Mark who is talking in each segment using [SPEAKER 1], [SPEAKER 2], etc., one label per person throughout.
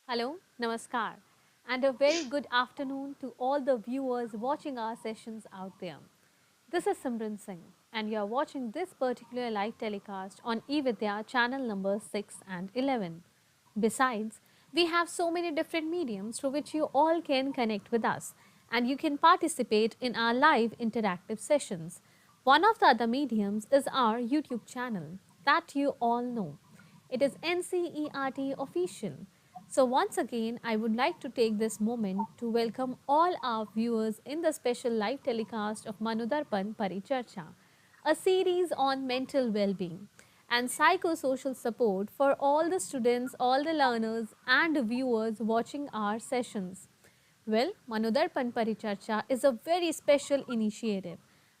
[SPEAKER 1] Hello, Namaskar, and a very good afternoon to all the viewers watching our sessions out there. This is Simran Singh, and you are watching this particular live telecast on eVidya channel number 6 and 11. Besides, we have so many different mediums through which you all can connect with us, and you can participate in our live interactive sessions. One of the other mediums is our YouTube channel that you all know. It is NCERT official. So, once again, I would like to take this moment to welcome all our viewers in the special live telecast of MANODARPAN Paricharcha, a series on mental well being and psychosocial support for all the students, all the learners, and viewers watching our sessions. Well, Manodarpan Paricharcha is a very special initiative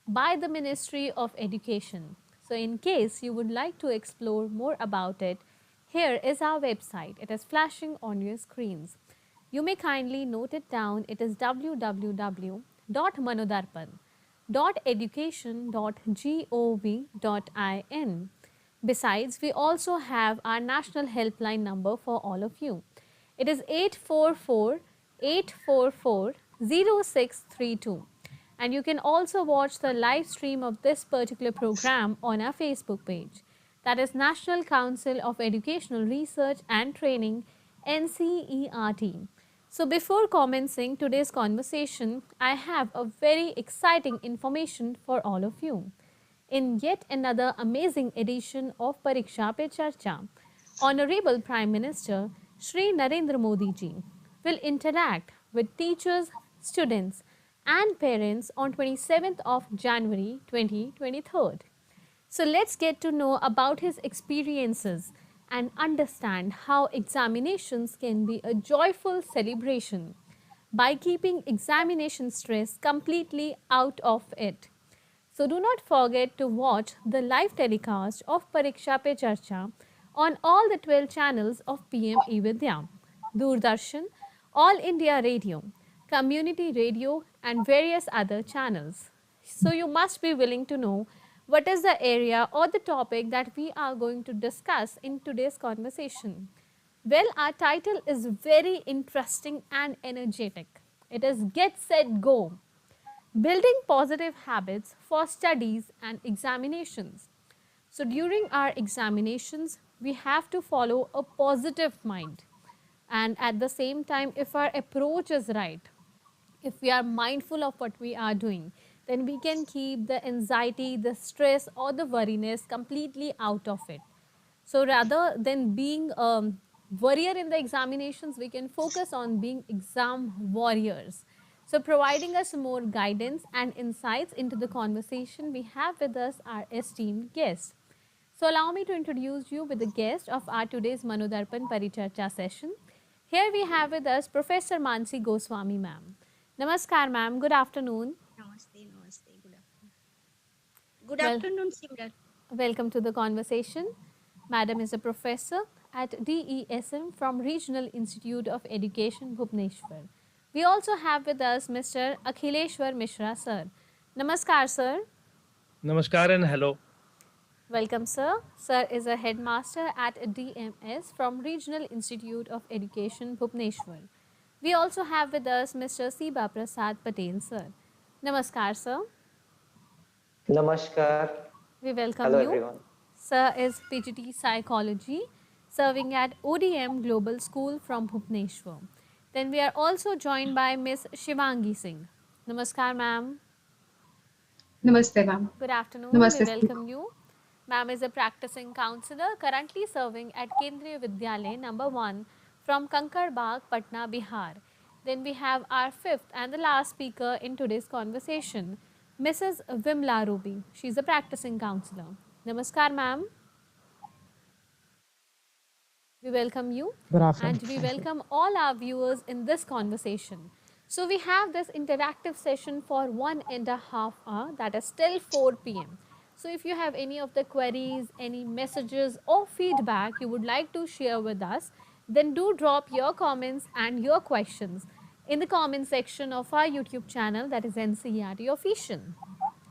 [SPEAKER 1] by the Ministry of Education. So, in case you would like to explore more about it, here is our website. It is flashing on your screens. You may kindly note it down. It is www.manodarpan.education.gov.in. Besides, we also have our national helpline number for all of you. It is 844-844-0632. And you can also watch the live stream of this particular program on our Facebook page. That is National Council of Educational Research and Training, NCERT. So before commencing today's conversation, I have a very exciting information for all of you. In yet another amazing edition of Pariksha Pe Charcha, Honorable Prime Minister Shri Narendra Modi ji will interact with teachers, students and parents on 27th of January 2023. So let's get to know about his experiences and understand how examinations can be a joyful celebration by keeping examination stress completely out of it. So do not forget to watch the live telecast of Pariksha Pe Charcha on all the 12 channels of PMeVIDYA, Doordarshan, All India Radio, Community Radio and various other channels. So you must be willing to know what is the area or the topic that we are going to discuss in today's conversation. Well, our title is very interesting and energetic. It is Get Set Go, building positive habits for studies and examinations. So during our examinations, we have to follow a positive mind. And at the same time, if our approach is right, if we are mindful of what we are doing, then we can keep the anxiety, the stress, or the worriness completely out of it. So rather than being a warrior in the examinations, we can focus on being exam warriors. So providing us more guidance and insights into the conversation, we have with us our esteemed guest. So allow me to introduce you with the guest of our today's Manodarpan Paricharcha session. Here we have with us Professor Mansi Goswami ma'am. Namaskar ma'am, good afternoon.
[SPEAKER 2] Namaste, namaste. Good afternoon. Good
[SPEAKER 1] Well,
[SPEAKER 2] afternoon, Simran.
[SPEAKER 1] welcome to the conversation. Madam is a professor at DESM from Regional Institute of Education, Bhubaneswar. We also have with us Mr. Akhileshwar Mishra sir. Namaskar sir.
[SPEAKER 3] Namaskar and hello.
[SPEAKER 1] Welcome sir. Sir is a headmaster at DMS from Regional Institute of Education, Bhubaneswar. We also have with us Mr. Siba Prasad Patel sir. Namaskar sir.
[SPEAKER 4] Namaskar.
[SPEAKER 1] We welcome
[SPEAKER 4] Hello,
[SPEAKER 1] you.
[SPEAKER 4] everyone.
[SPEAKER 1] Sir is PGT Psychology, serving at ODM Global School from Bhubaneswar. Then we are also joined by Miss Shivangi Singh. Namaskar, ma'am.
[SPEAKER 5] Namaste, ma'am.
[SPEAKER 1] Good afternoon.
[SPEAKER 5] Namaste.
[SPEAKER 1] We welcome you. Ma'am is a practicing counselor, currently serving at Kendriya Vidyalaya number 1 from Kankar Bagh, Patna, Bihar. Then we have our fifth and the last speaker in today's conversation, Mrs. Vimla Ruby. She is a practicing counselor. Namaskar, ma'am. We welcome you and we welcome all our viewers in this conversation. So we have this interactive session for 1.5 hours, that is till 4 p.m. So if you have any of the queries, any messages or feedback you would like to share with us, then do drop your comments and your questions in the comment section of our YouTube channel, that is NCERT Official.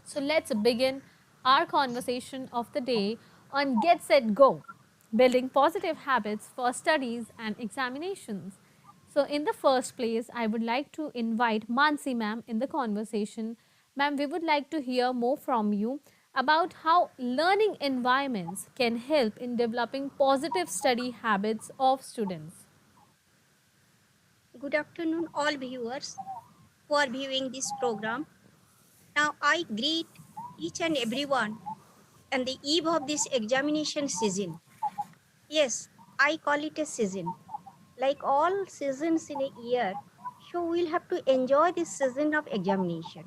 [SPEAKER 1] So let's begin our conversation of the day on Get Set Go, building positive habits for studies and examinations. So, in the first place, I would like to invite Mansi ma'am in the conversation. Ma'am, we would like to hear more from you about how learning environments can help in developing positive study habits of students.
[SPEAKER 2] Good afternoon, all viewers who are viewing this program. Now, I greet each and everyone on the eve of this examination season. Yes, I call it a season. Like all seasons in a year, so we'll have to enjoy this season of examination.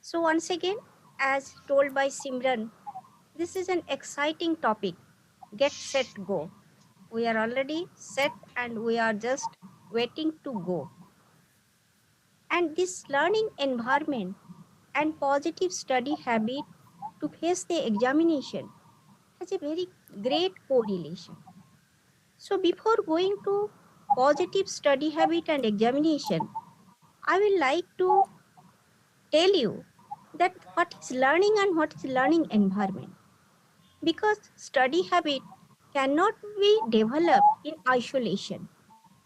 [SPEAKER 2] So, once again, as told by Simran, this is an exciting topic. Get set, go. We are already set and we are just waiting to go. And this learning environment and positive study habit to face the examination has a very great correlation. So before going to positive study habit and examination, I will like to tell you that what is learning and what is learning environment. Because study habit cannot be developed in isolation.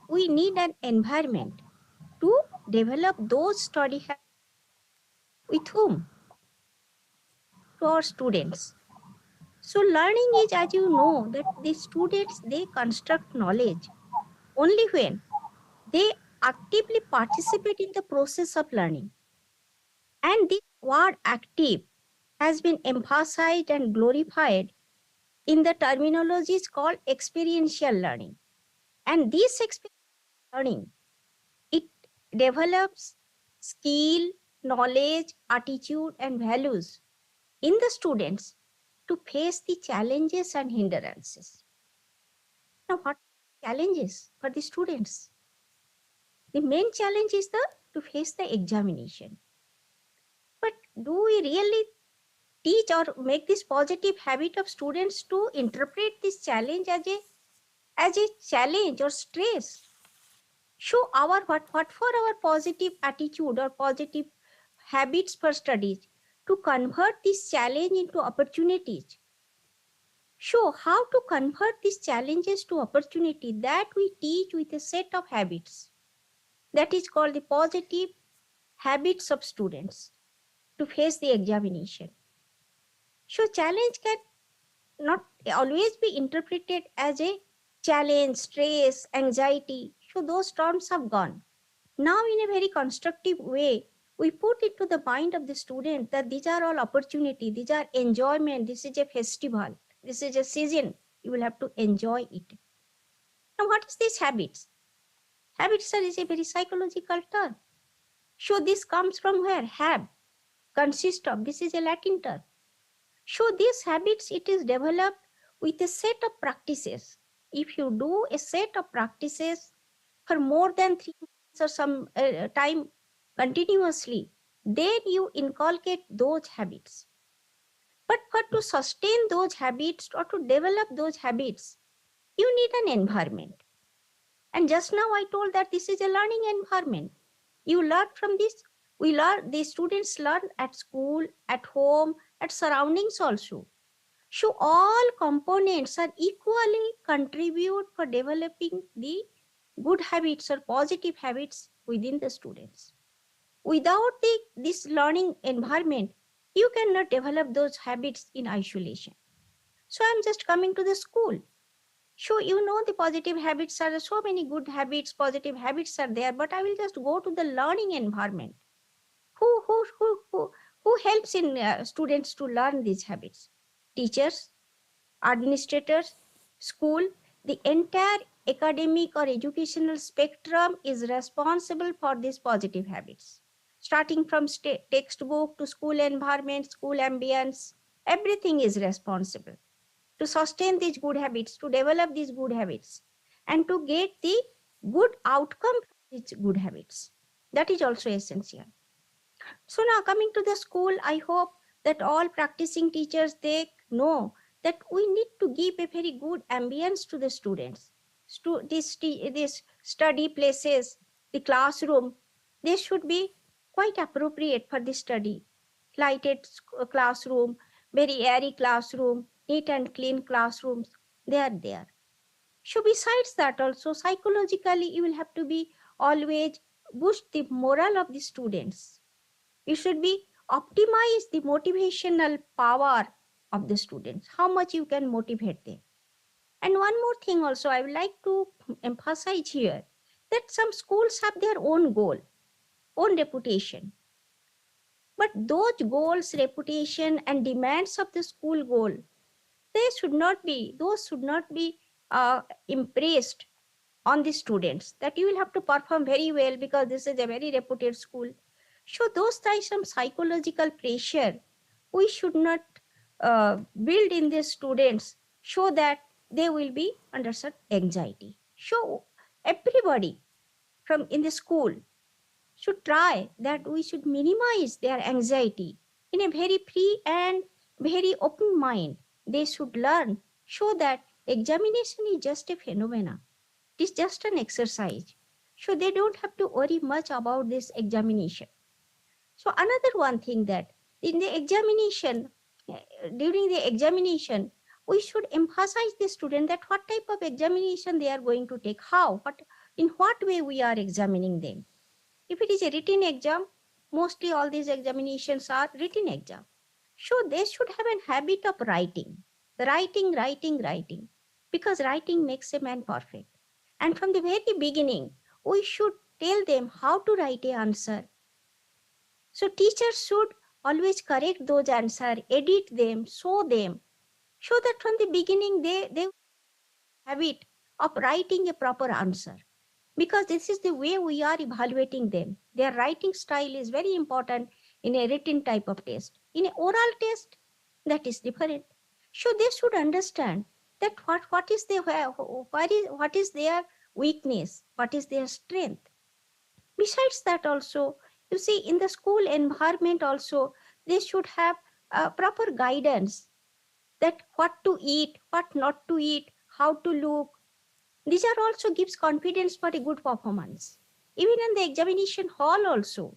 [SPEAKER 2] We need an environment to develop those study habits with whom? To our students. So learning is, as you know, that the students, they construct knowledge only when they actively participate in the process of learning. And this word active has been emphasized and glorified in the terminologies called experiential learning. And this experiential learning, it develops skill, knowledge, attitude, and values in the students to face the challenges and hindrances. Now, what challenges for the students? The main challenge is to face the examination. But do we really teach or make this positive habit of students to interpret this challenge as a challenge or stress? Show our what for our positive attitude or positive habits for studies to convert this challenge into opportunities. Show how to convert these challenges to opportunity that we teach with a set of habits. That is called the positive habits of students to face the examination. So challenge can not always be interpreted as a challenge, stress, anxiety. So those terms have gone. Now in a very constructive way, we put it to the mind of the student that these are all opportunity, these are enjoyment, this is a festival, this is a season, you will have to enjoy it. Now what is these habits? Habits is a very psychological term. So this comes from where? Have, consist of, this is a Latin term. So these habits, it is developed with a set of practices. If you do a set of practices for more than 3 months or some time continuously, then you inculcate those habits. But for to sustain those habits or to develop those habits, you need an environment. And just now I told that this is a learning environment. You learn from this. We learn, the students learn at school, at home, at surroundings also. So all components are equally contribute for developing the good habits or positive habits within the students. Without this learning environment, you cannot develop those habits in isolation. So I'm just coming to the school. So you know the positive habits are so many good habits, positive habits are there, but I will just go to the learning environment. Who helps in students to learn these habits? Teachers, administrators, school, the entire academic or educational spectrum is responsible for these positive habits. Starting from textbook to school environment, school ambience, everything is responsible to sustain these good habits, to develop these good habits, and to get the good outcome from these good habits. That is also essential. So now coming to the school, I hope that all practicing teachers, they know that we need to give a very good ambience to the students. This study places, the classroom, they should be quite appropriate for the study. Lighted classroom, very airy classroom, neat and clean classrooms, they are there. So besides that also, psychologically, you will have to be always boost the morale of the students. You should be optimize the motivational power of the students, how much you can motivate them. And one more thing also I would like to emphasize here, that some schools have their own goal, own reputation. But those goals, reputation, and demands of the school goal, those should not be impressed on the students, that you will have to perform very well because this is a very reputed school. So those types some psychological pressure we should not build in the students, so that they will be under some anxiety. So everybody from in the school should try that we should minimize their anxiety in a very free and very open mind. They should learn, so that examination is just a phenomena, it is just an exercise. So they don't have to worry much about this examination. So another one thing, that in the examination, during the examination, we should emphasize the student that what type of examination they are going to take, in what way we are examining them. If it is a written exam, mostly all these examinations are written exam. So they should have a habit of writing, because writing makes a man perfect. And from the very beginning, we should tell them how to write an answer. So teachers should always correct those answers, edit them, show them, so that from the beginning they have it of writing a proper answer. Because this is the way we are evaluating them. Their writing style is very important in a written type of test. In an oral test, that is different. So they should understand that what is their weakness, what is their strength. Besides that also, you see, in the school environment also, they should have proper guidance, that what to eat, what not to eat, how to look. These are also gives confidence for a good performance. Even in the examination hall also,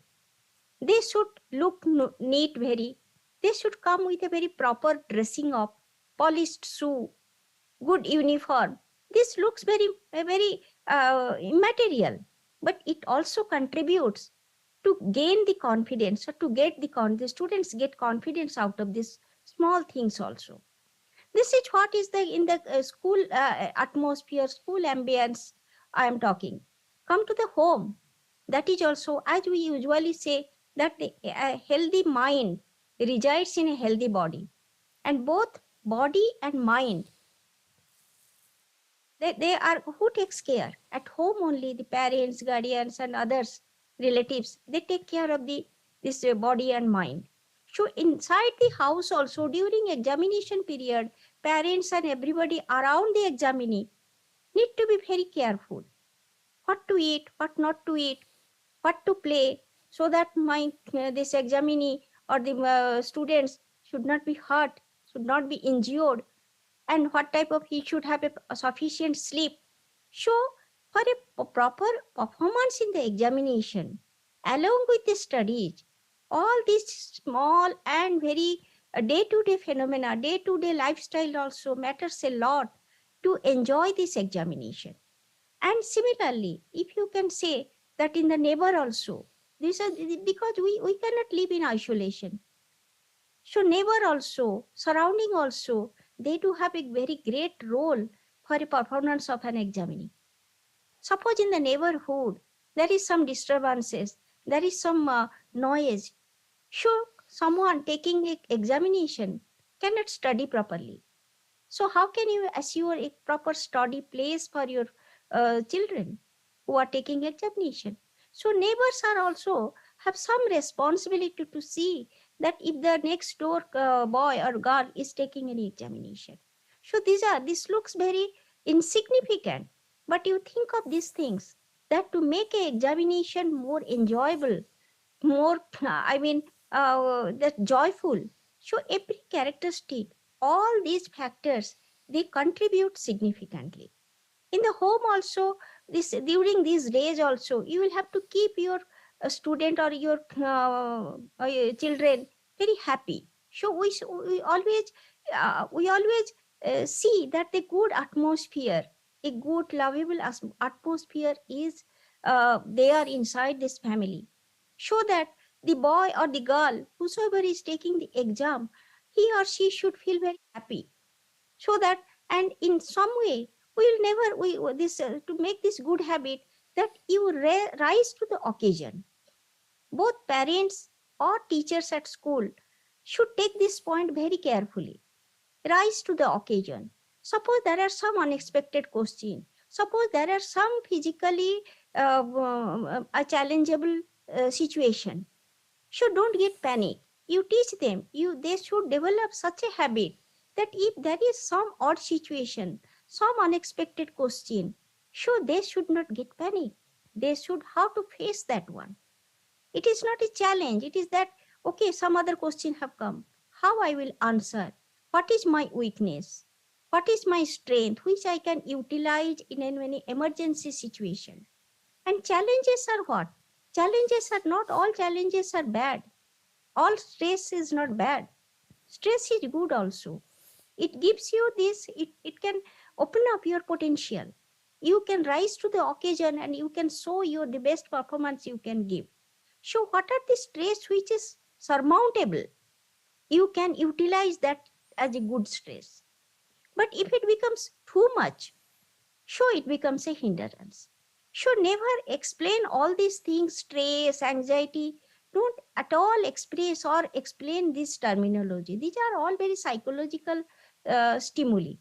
[SPEAKER 2] they should look neat very. They should come with a very proper dressing up, polished shoe, good uniform. This looks very immaterial, but it also contributes to gain the confidence, or to get the students get confidence out of these small things also. This is what is the in the school atmosphere, school ambience I am talking. Come to the home. That is also, as we usually say, that a healthy mind resides in a healthy body. And both body and mind, they are, who takes care? At home only, the parents, guardians, and others, relatives, they take care of this body and mind. So inside the house also, during examination period, parents and everybody around the examinee need to be very careful. What to eat, what not to eat, what to play, so that this examinee or the students should not be hurt, should not be injured, and what type of, he should have a sufficient sleep. So for a proper performance in the examination, along with the studies, all these small and very day-to-day phenomena, day-to-day lifestyle also matters a lot to enjoy this examination. And similarly, if you can say that in the neighbor also, this is because we cannot live in isolation. So neighbor also, surrounding also, they do have a very great role for a performance of an examinee. Suppose in the neighborhood, there is some disturbances, there is some noise. So someone taking an examination cannot study properly. So how can you assure a proper study place for your children who are taking examination? So neighbors are also have some responsibility to see that if the next door boy or girl is taking any examination. So this looks very insignificant, but you think of these things, that to make an examination more enjoyable, more that joyful. So every characteristic, all these factors, they contribute significantly. In the home also, this during these days also, you will have to keep your student or your children very happy. So we always see that the good atmosphere, a good, lovable atmosphere is there inside this family. So that the boy or the girl, whosoever is taking the exam, he or she should feel very happy. So that, and in some way, we will never, this to make this good habit, that you rise to the occasion. Both parents or teachers at school should take this point very carefully. Rise to the occasion. Suppose there are some unexpected question. Suppose there are some physically a challengeable situation. So don't get panic. You teach them. They should develop such a habit that if there is some odd situation, some unexpected question, so they should not get panic. They should how to face that one. It is not a challenge. It is that, okay, some other question have come. How I will answer? What is my weakness? What is my strength, which I can utilize in any emergency situation? And challenges are what? Challenges are not all challenges are bad. All stress is not bad. Stress is good also. It gives you this, it can open up your potential. You can rise to the occasion and you can show your the best performance you can give. So what are the stress which is surmountable? You can utilize that as a good stress. But if it becomes too much, so it becomes a hindrance. So never explain all these things, stress, anxiety. Don't at all express or explain this terminology. These are all very psychological stimuli.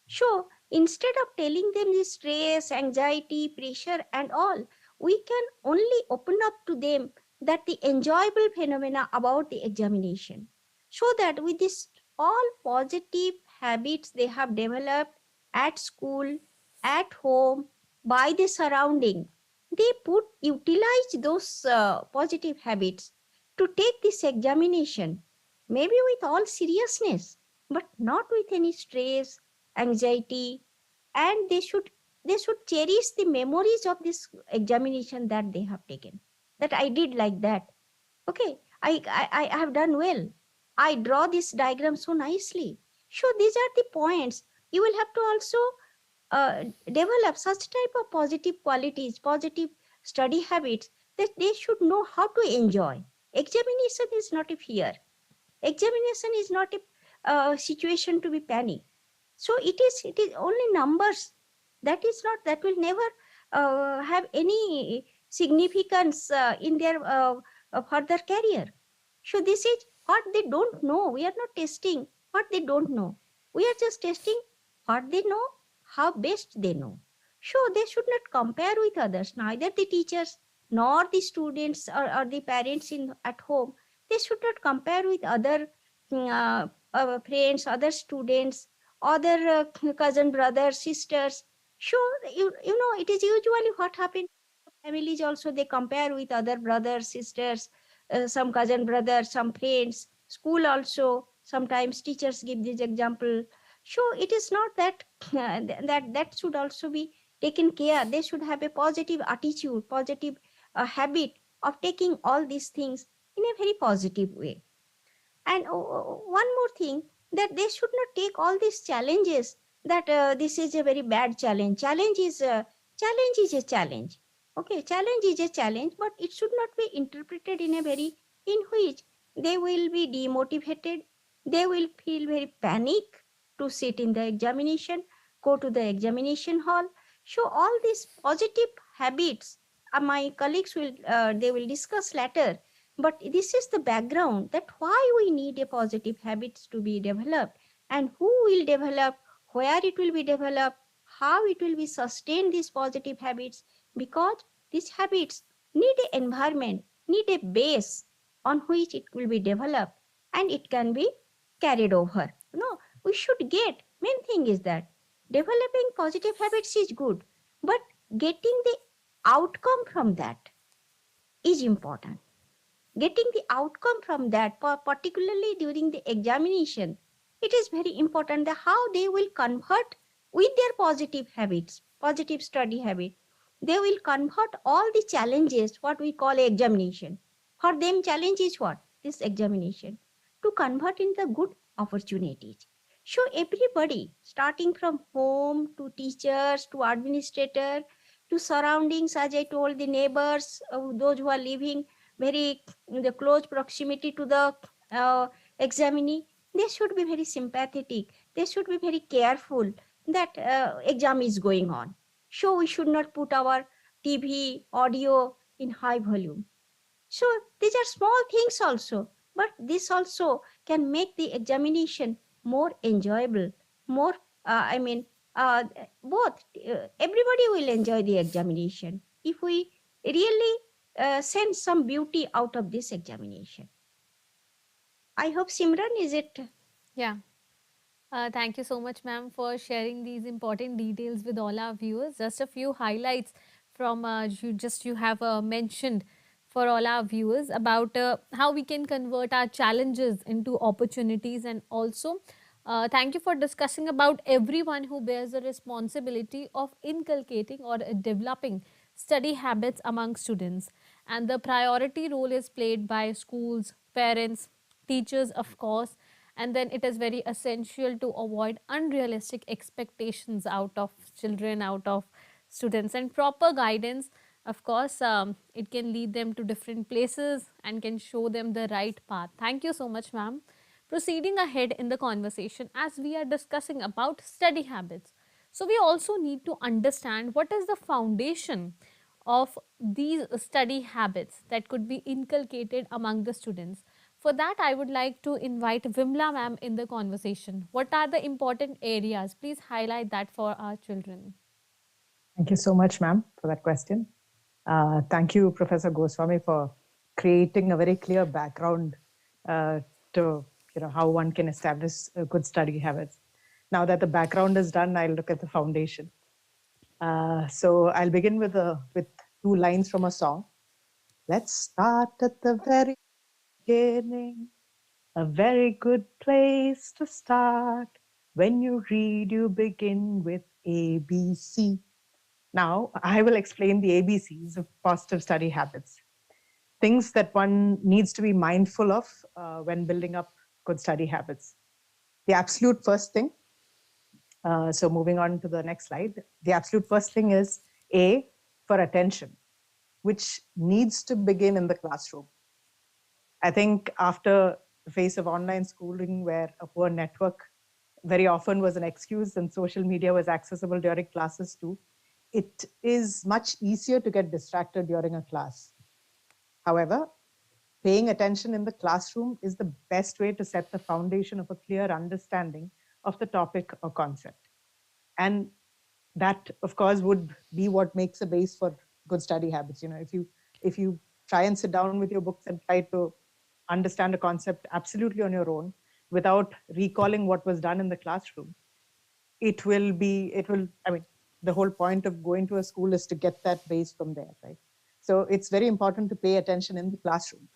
[SPEAKER 2] So instead of telling them the stress, anxiety, pressure and all, we can only open up to them that the enjoyable phenomena about the examination. So that with this all positive habits they have developed at school, at home, by the surrounding, they utilize those positive habits to take this examination, maybe with all seriousness, but not with any stress, anxiety, and they should cherish the memories of this examination that they have taken, that I did like that. Okay, I have done well. I draw this diagram so nicely. So these are the points. You will have to also develop such type of positive qualities, positive study habits, that they should know how to enjoy. Examination is not a fear. Examination is not a situation to be panicked. So it is only numbers. That is not, that will never have any significance in their further career. So this is what they don't know. We are not testing what they don't know. We are just testing what they know, how best they know. So they should not compare with others, neither the teachers nor the students, or the parents in at home. They should not compare with other friends, other students, other cousin, brothers, sisters. So you know, it is usually what happens. Families also, they compare with other brothers, sisters, some cousin brothers, some friends. School also, sometimes teachers give this example. So it is not that that should also be taken care. They should have a positive attitude, positive habit of taking all these things in a very positive way. And one more thing, that they should not take all these challenges, that this is a very bad challenge. Challenge is a challenge. Okay, challenge is a challenge, but it should not be interpreted in a very, in which they will be demotivated. They will feel very panic to sit in the examination, go to the examination hall. So all these positive habits, my colleagues will they will discuss later, but this is the background, that why we need a positive habits to be developed, and who will develop, where it will be developed, how it will be sustained, these positive habits. Because these habits need an environment, need a base on which it will be developed, and it can be carried over. No, we should get, main thing is that developing positive habits is good, but getting the outcome from that is important. Getting the outcome from that, particularly during the examination, it is very important that how they will convert with their positive habits, positive study habit. They will convert all the challenges, what we call examination. For them, challenge is what? This examination. To convert into good opportunities. So everybody, starting from home to teachers to administrator to surroundings, as I told, the neighbors, those who are living very in the close proximity to the examinee, they should be very sympathetic. They should be very careful that exam is going on. So we should not put our TV audio in high volume. So these are small things also, but this also can make the examination more enjoyable, more, I mean, both, everybody will enjoy the examination if we really send some beauty out of this examination. I hope, Simran, is it?
[SPEAKER 1] Yeah. Thank you so much, ma'am, for sharing these important details with all our viewers. Just a few highlights from you have mentioned for all our viewers about how we can convert our challenges into opportunities, and also thank you for discussing about everyone who bears the responsibility of inculcating or developing study habits among students, and the priority role is played by schools, parents, teachers, of course, and then it is very essential to avoid unrealistic expectations out of children, out of students, and proper guidance, of course, it can lead them to different places and can show them the right path. Thank you so much, ma'am. Proceeding ahead in the conversation, as we are discussing about study habits, so we also need to understand what is the foundation of these study habits that could be inculcated among the students. For that, I would like to invite Vimla ma'am in the conversation. What are the important areas? Please highlight that for our children.
[SPEAKER 4] Thank you so much, ma'am, for that question. Thank you, Professor Goswami, for creating a very clear background to how one can establish good study habits. Now that the background is done, I'll look at the foundation. So I'll begin with two lines from a song. Let's start at the very beginning. A very good place to start. When you read, you begin with ABC. Now, I will explain the ABCs of positive study habits, things that one needs to be mindful of when building up good study habits. The absolute first thing, so moving on to the next slide, the absolute first thing is A, for attention, which needs to begin in the classroom. I think after the phase of online schooling, where a poor network very often was an excuse and social media was accessible during classes too, it is much easier to get distracted during a class. However, paying attention in the classroom is the best way to set the foundation of a clear understanding of the topic or concept. And that, of course, would be what makes a base for good study habits. If you try and sit down with your books and try to understand a concept absolutely on your own without recalling what was done in the classroom, the whole point of going to a school is to get that base from there, right? So it's very important to pay attention in the classroom.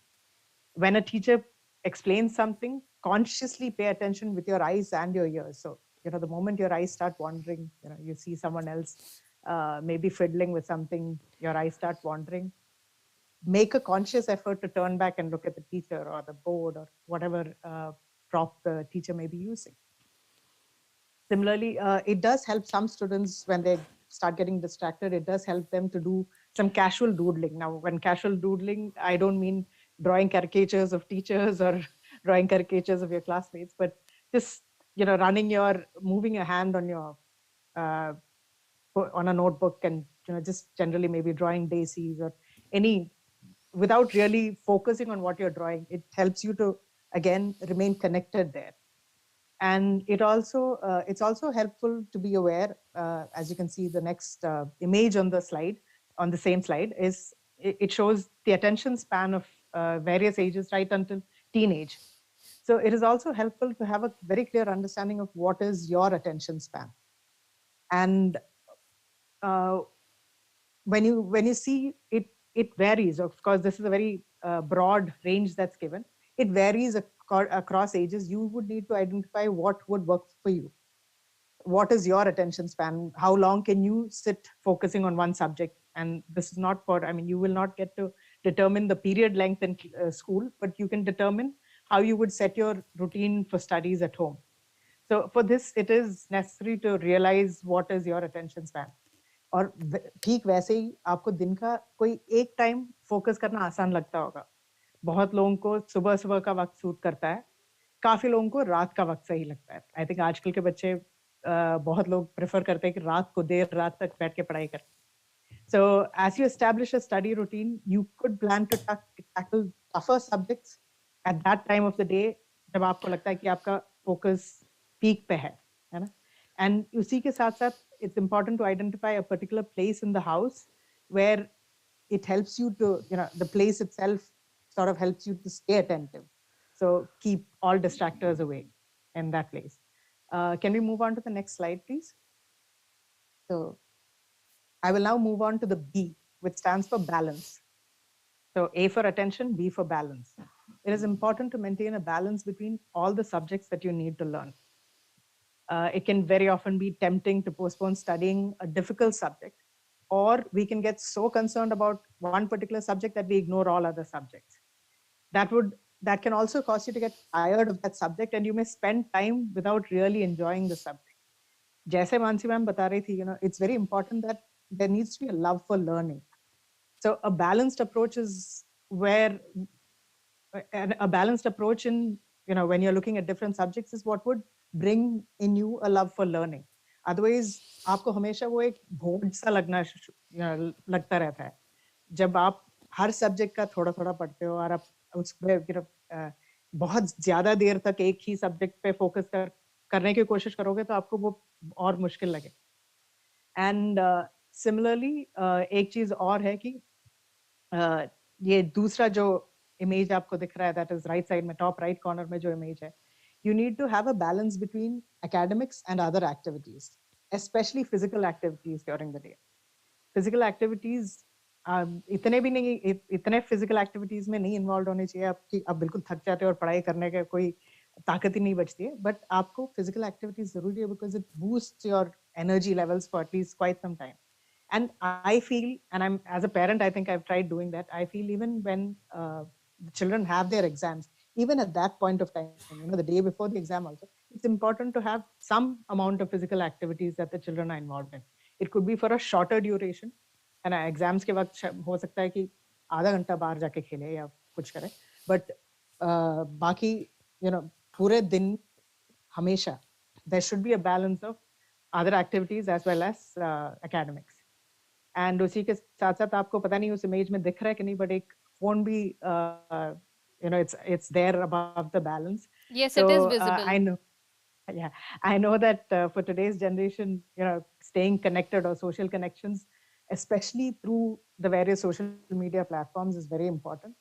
[SPEAKER 4] When a teacher explains something, consciously pay attention with your eyes and your ears. So, the moment your eyes start wandering, you see someone else maybe fiddling with something, your eyes start wandering, make a conscious effort to turn back and look at the teacher or the board or whatever prop the teacher may be using. Similarly, it does help some students when they start getting distracted. It does help them to do some casual doodling. Now, when casual doodling, I don't mean drawing caricatures of teachers or drawing caricatures of your classmates, but just moving your hand on your on a notebook and just generally maybe drawing daisies or any, without really focusing on what you're drawing. It helps you to again remain connected there. And it's also helpful to be aware, as you can see the next image on the slide, on the same slide, is it shows the attention span of various ages right until teenage. So it is also helpful to have a very clear understanding of what is your attention span. And when you see it, it varies. Of course, this is a very broad range that's given. It varies across ages. You would need to identify what would work for you. What is your attention span? How long can you sit focusing on one subject? And this is not for, you will not get to determine the period length in school, but you can determine how you would set your routine for studies at home. So for this, it is necessary to realize what is your attention span. और ठीक वैसे ही आपको दिन का कोई एक time focus करना आसान लगता होगा. बहुत लोगों को सुबह सुबह का वक्त सूट करता है, काफी लोगों को रात का वक्त सही लगता है. आई थिंक आजकल के बच्चे बहुत लोग प्रेफर करते हैं कि रात को देर रात तक बैठ के पढ़ाई करें. So as you establish a study routine, you could plan to tackle tougher subjects at that time of the day जब आपको लगता है कि आपका focus peak पे है ना? And उसी के साथ साथ it's important to identify a particular place in the house where it helps you to, the place itself sort of helps you to stay attentive. So keep all distractors away in that place. Can we move on to the next slide, please? So I will now move on to the B, which stands for balance. So A for attention, B for balance. It is important to maintain a balance between all the subjects that you need to learn. It can very often be tempting to postpone studying a difficult subject, or we can get so concerned about one particular subject that we ignore all other subjects. That can also cause you to get tired of that subject, and you may spend time without really enjoying the subject. Jaise Mansi ma'am bata rahi thi, it's very important that there needs to be a love for learning. So a balanced approach is where a balanced approach in, when you're looking at different subjects is what would bring in you a love for learning. Otherwise, आपको हमेशा वो एक भोग सा लगता रहता है. जब आप हर सब्जेक्ट का थोड़ा थोड़ा पढ़ते हो और आप उसमें बहुत ज्यादा देर तक एक ही सब्जेक्ट पे फोकस करने की कोशिश करोगे तो आपको वो और मुश्किल लगे. एंड सिमिलरली एक चीज और है कि ये दूसरा जो इमेज आपको दिख रहा है, दैट इज राइट साइड में टॉप राइट कॉर्नर में जो इमेज है, you need to have a balance between academics and other activities, especially physical activities during the day. Physical activities इतने भी नहीं, इतने physical activities में नहीं involved होने चाहिए आपकी, आप बिल्कुल थक जाते हो और पढ़ाई करने का कोई ताकत ही नहीं बचती है, but आपको physical activities जरूरी है because it boosts your energy levels for at least quite some time. And I feel, and I'm as a parent, I think I've tried doing that. I feel even when the children have their exams, even at that point of time, the day before the exam also, it's important to have some amount of physical activities that the children are involved in. It could be for a shorter duration, and exams के वक्त हो सकता है कि आधा घंटा बाहर जाके खेले या कुछ करे, but बाकी पूरे दिन हमेशा there should be a balance of other activities as well as academics. And उसी के साथ साथ आपको पता नहीं उस इमेज में दिख रहा है कि नहीं, but एक फोन भी it's there above the balance.
[SPEAKER 1] Yes,
[SPEAKER 4] so,
[SPEAKER 1] it is visible.
[SPEAKER 4] I know that for today's generation, staying connected or social connections, especially through the various social media platforms, is very important.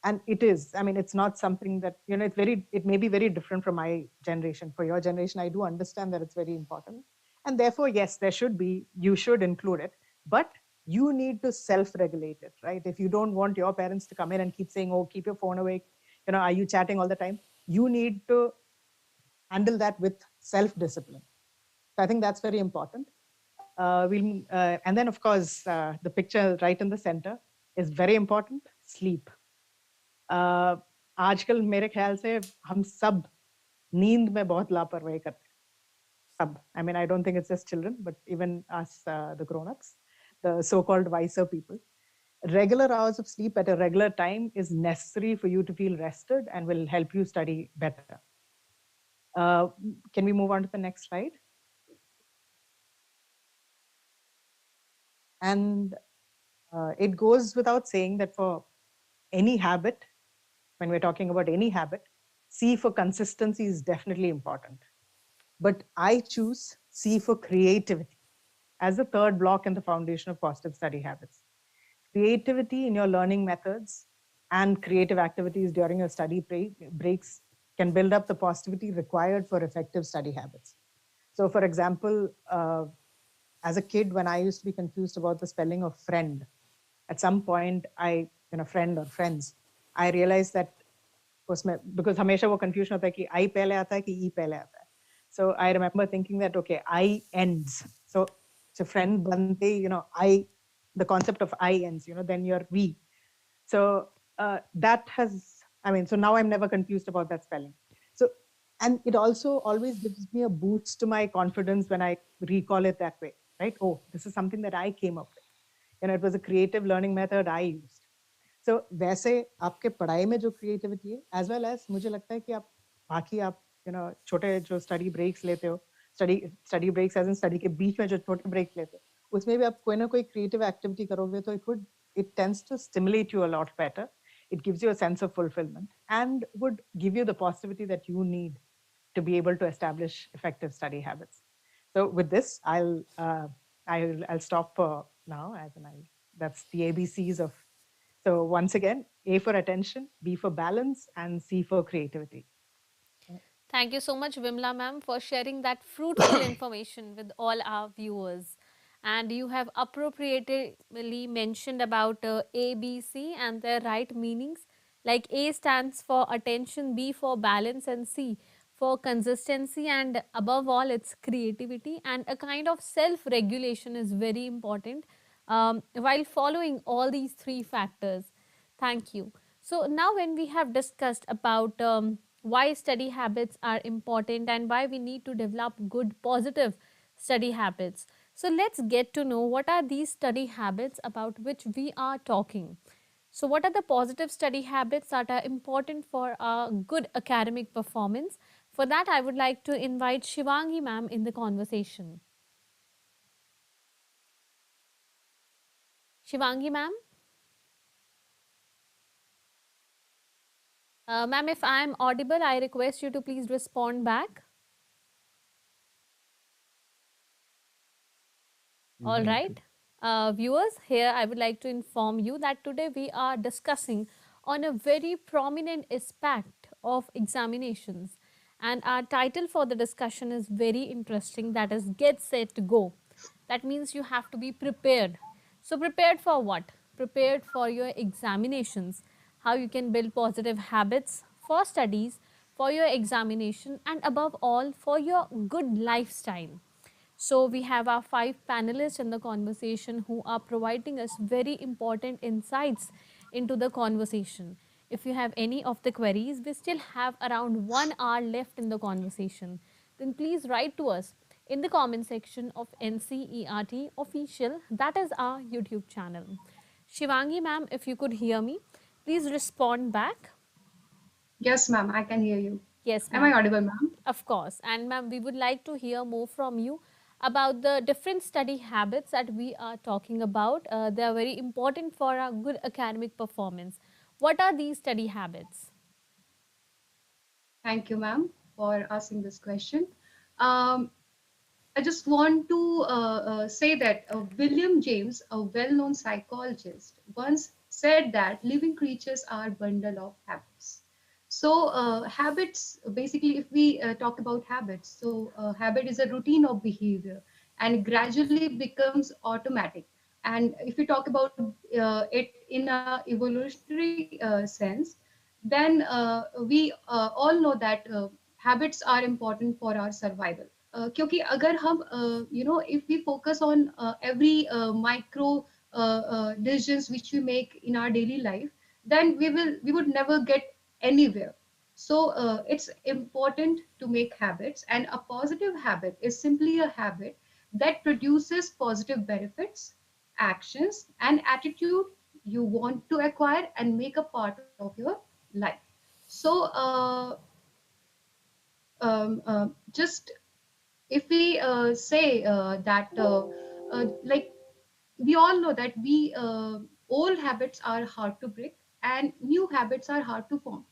[SPEAKER 4] And it is, it's not something that, it may be very different from my generation. For your generation, I do understand that it's very important. And therefore, yes, you should include it, but you need to self-regulate it, right? If you don't want your parents to come in and keep saying, oh, keep your phone away, are you chatting all the time? You need to handle that with self-discipline. So I think that's very important. And then, of course, the picture right in the center is very important, sleep. आजकल मेरे ख्याल से हम सब नींद में बहुत लापरवाही करते हैं. सब. I don't think it's just children, but even us, the grown-ups, the so-called wiser people. Regular hours of sleep at a regular time is necessary for you to feel rested and will help you study better. Can we move on to the next slide? And it goes without saying that for any habit, when we're talking about any habit, C for consistency is definitely important. But I choose C for creativity as the third block in the foundation of positive study habits. Creativity in your learning methods and creative activities during your study breaks can build up the positivity required for effective study habits. So for example, as a kid, when I used to be confused about the spelling of friend, at some point, friend or friends, I realized that because हमेशा वो confusion होता है कि I पहले आता है कि E पहले आता है. So I remember thinking that, okay, I ends. So friend bante, the concept of I ends, then you're we. So that has, so now I'm never confused about that spelling. So And it also always gives me a boost to my confidence when I recall it that way, right? Oh, this is something that I came up with. It was a creative learning method I used. So वैसे आपके पढ़ाई में जो creativity है, as well as मुझे लगता है कि आप बाकी आप छोटे जो study breaks लेते हो, study breaks as in study के बीच में जो छोटे breaks लेते हो, उसमें भी आप कोई ना कोई creative activity करोगे तो it tends to stimulate you a lot better. It gives you a sense of fulfillment and would give you the positivity that you need to be able to establish effective study habits. So with this, I'll stop for now. That's the ABCs of. So once again, A for attention, B for balance, and C for creativity.
[SPEAKER 1] Thank you so much, Vimla ma'am, for sharing that fruitful information with all our viewers. And you have appropriately mentioned about A, B, C and their right meanings. Like A stands for attention, B for balance, and C for consistency, and above all, it's creativity. And a kind of self regulation is very important while following all these three factors. Thank you. So now when we have discussed about why study habits are important and why we need to develop good positive study habits. So let's get to know what are these study habits about which we are talking. So what are the positive study habits that are important for a good academic performance? For that, I would like to invite Shivangi ma'am in the conversation. Shivangi ma'am? Ma'am, if I am audible, I request you to please respond back. All right. Viewers, here I would like to inform you that today we are discussing on a very prominent aspect of examinations. And our title for the discussion is very interesting, that is Get Set Go. That means you have to be prepared. So prepared for what? Prepared for your examinations, how you can build positive habits for studies, for your examination, and above all for your good lifestyle. So we have our five panelists in the conversation who are providing us very important insights into the conversation. If you have any of the queries, we still have around 1 hour left in the conversation. Then please write to us in the comment section of NCERT official, that is our YouTube channel. Shivangi ma'am, if you could hear me, please respond back.
[SPEAKER 5] Yes, ma'am, I can hear you.
[SPEAKER 1] Yes,
[SPEAKER 5] Am I
[SPEAKER 1] ma'am.
[SPEAKER 5] audible, ma'am?
[SPEAKER 1] Of course. And ma'am, we would like to hear more from you about the different study habits that we are talking about. They are very important for a good academic performance. What are these study habits?
[SPEAKER 5] Thank you, ma'am, for asking this question. Um, I just want to say that William James, a well-known psychologist, once said that living creatures are bundle of habits. So habits, basically, if we talk about habits, so habit is a routine of behavior and gradually becomes automatic. And if we talk about it in a evolutionary sense, then we all know that habits are important for our survival. क्योंकि अगर हम if we focus on every micro decisions which we make in our daily life, then we would never get anywhere. So it's important to make habits, and a positive habit is simply a habit that produces positive benefits, actions, and attitude you want to acquire and make a part of your life. So just if we say that like we all know that we old habits are hard to break and new habits are hard to form,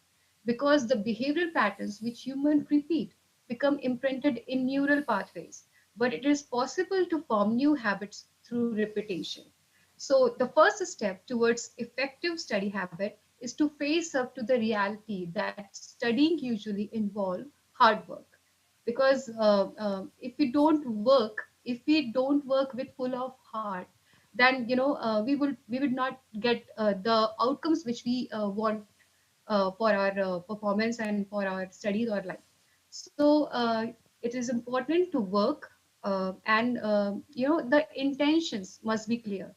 [SPEAKER 5] because the behavioral patterns which human repeat become imprinted in neural pathways, but it is possible to form new habits through repetition. So the first step towards effective study habit is to face up to the reality that studying usually involve hard work. Because if we don't work with full of heart, then we would not get the outcomes which we want for our performance and for our studies or life. So it is important to work, and the intentions must be clear.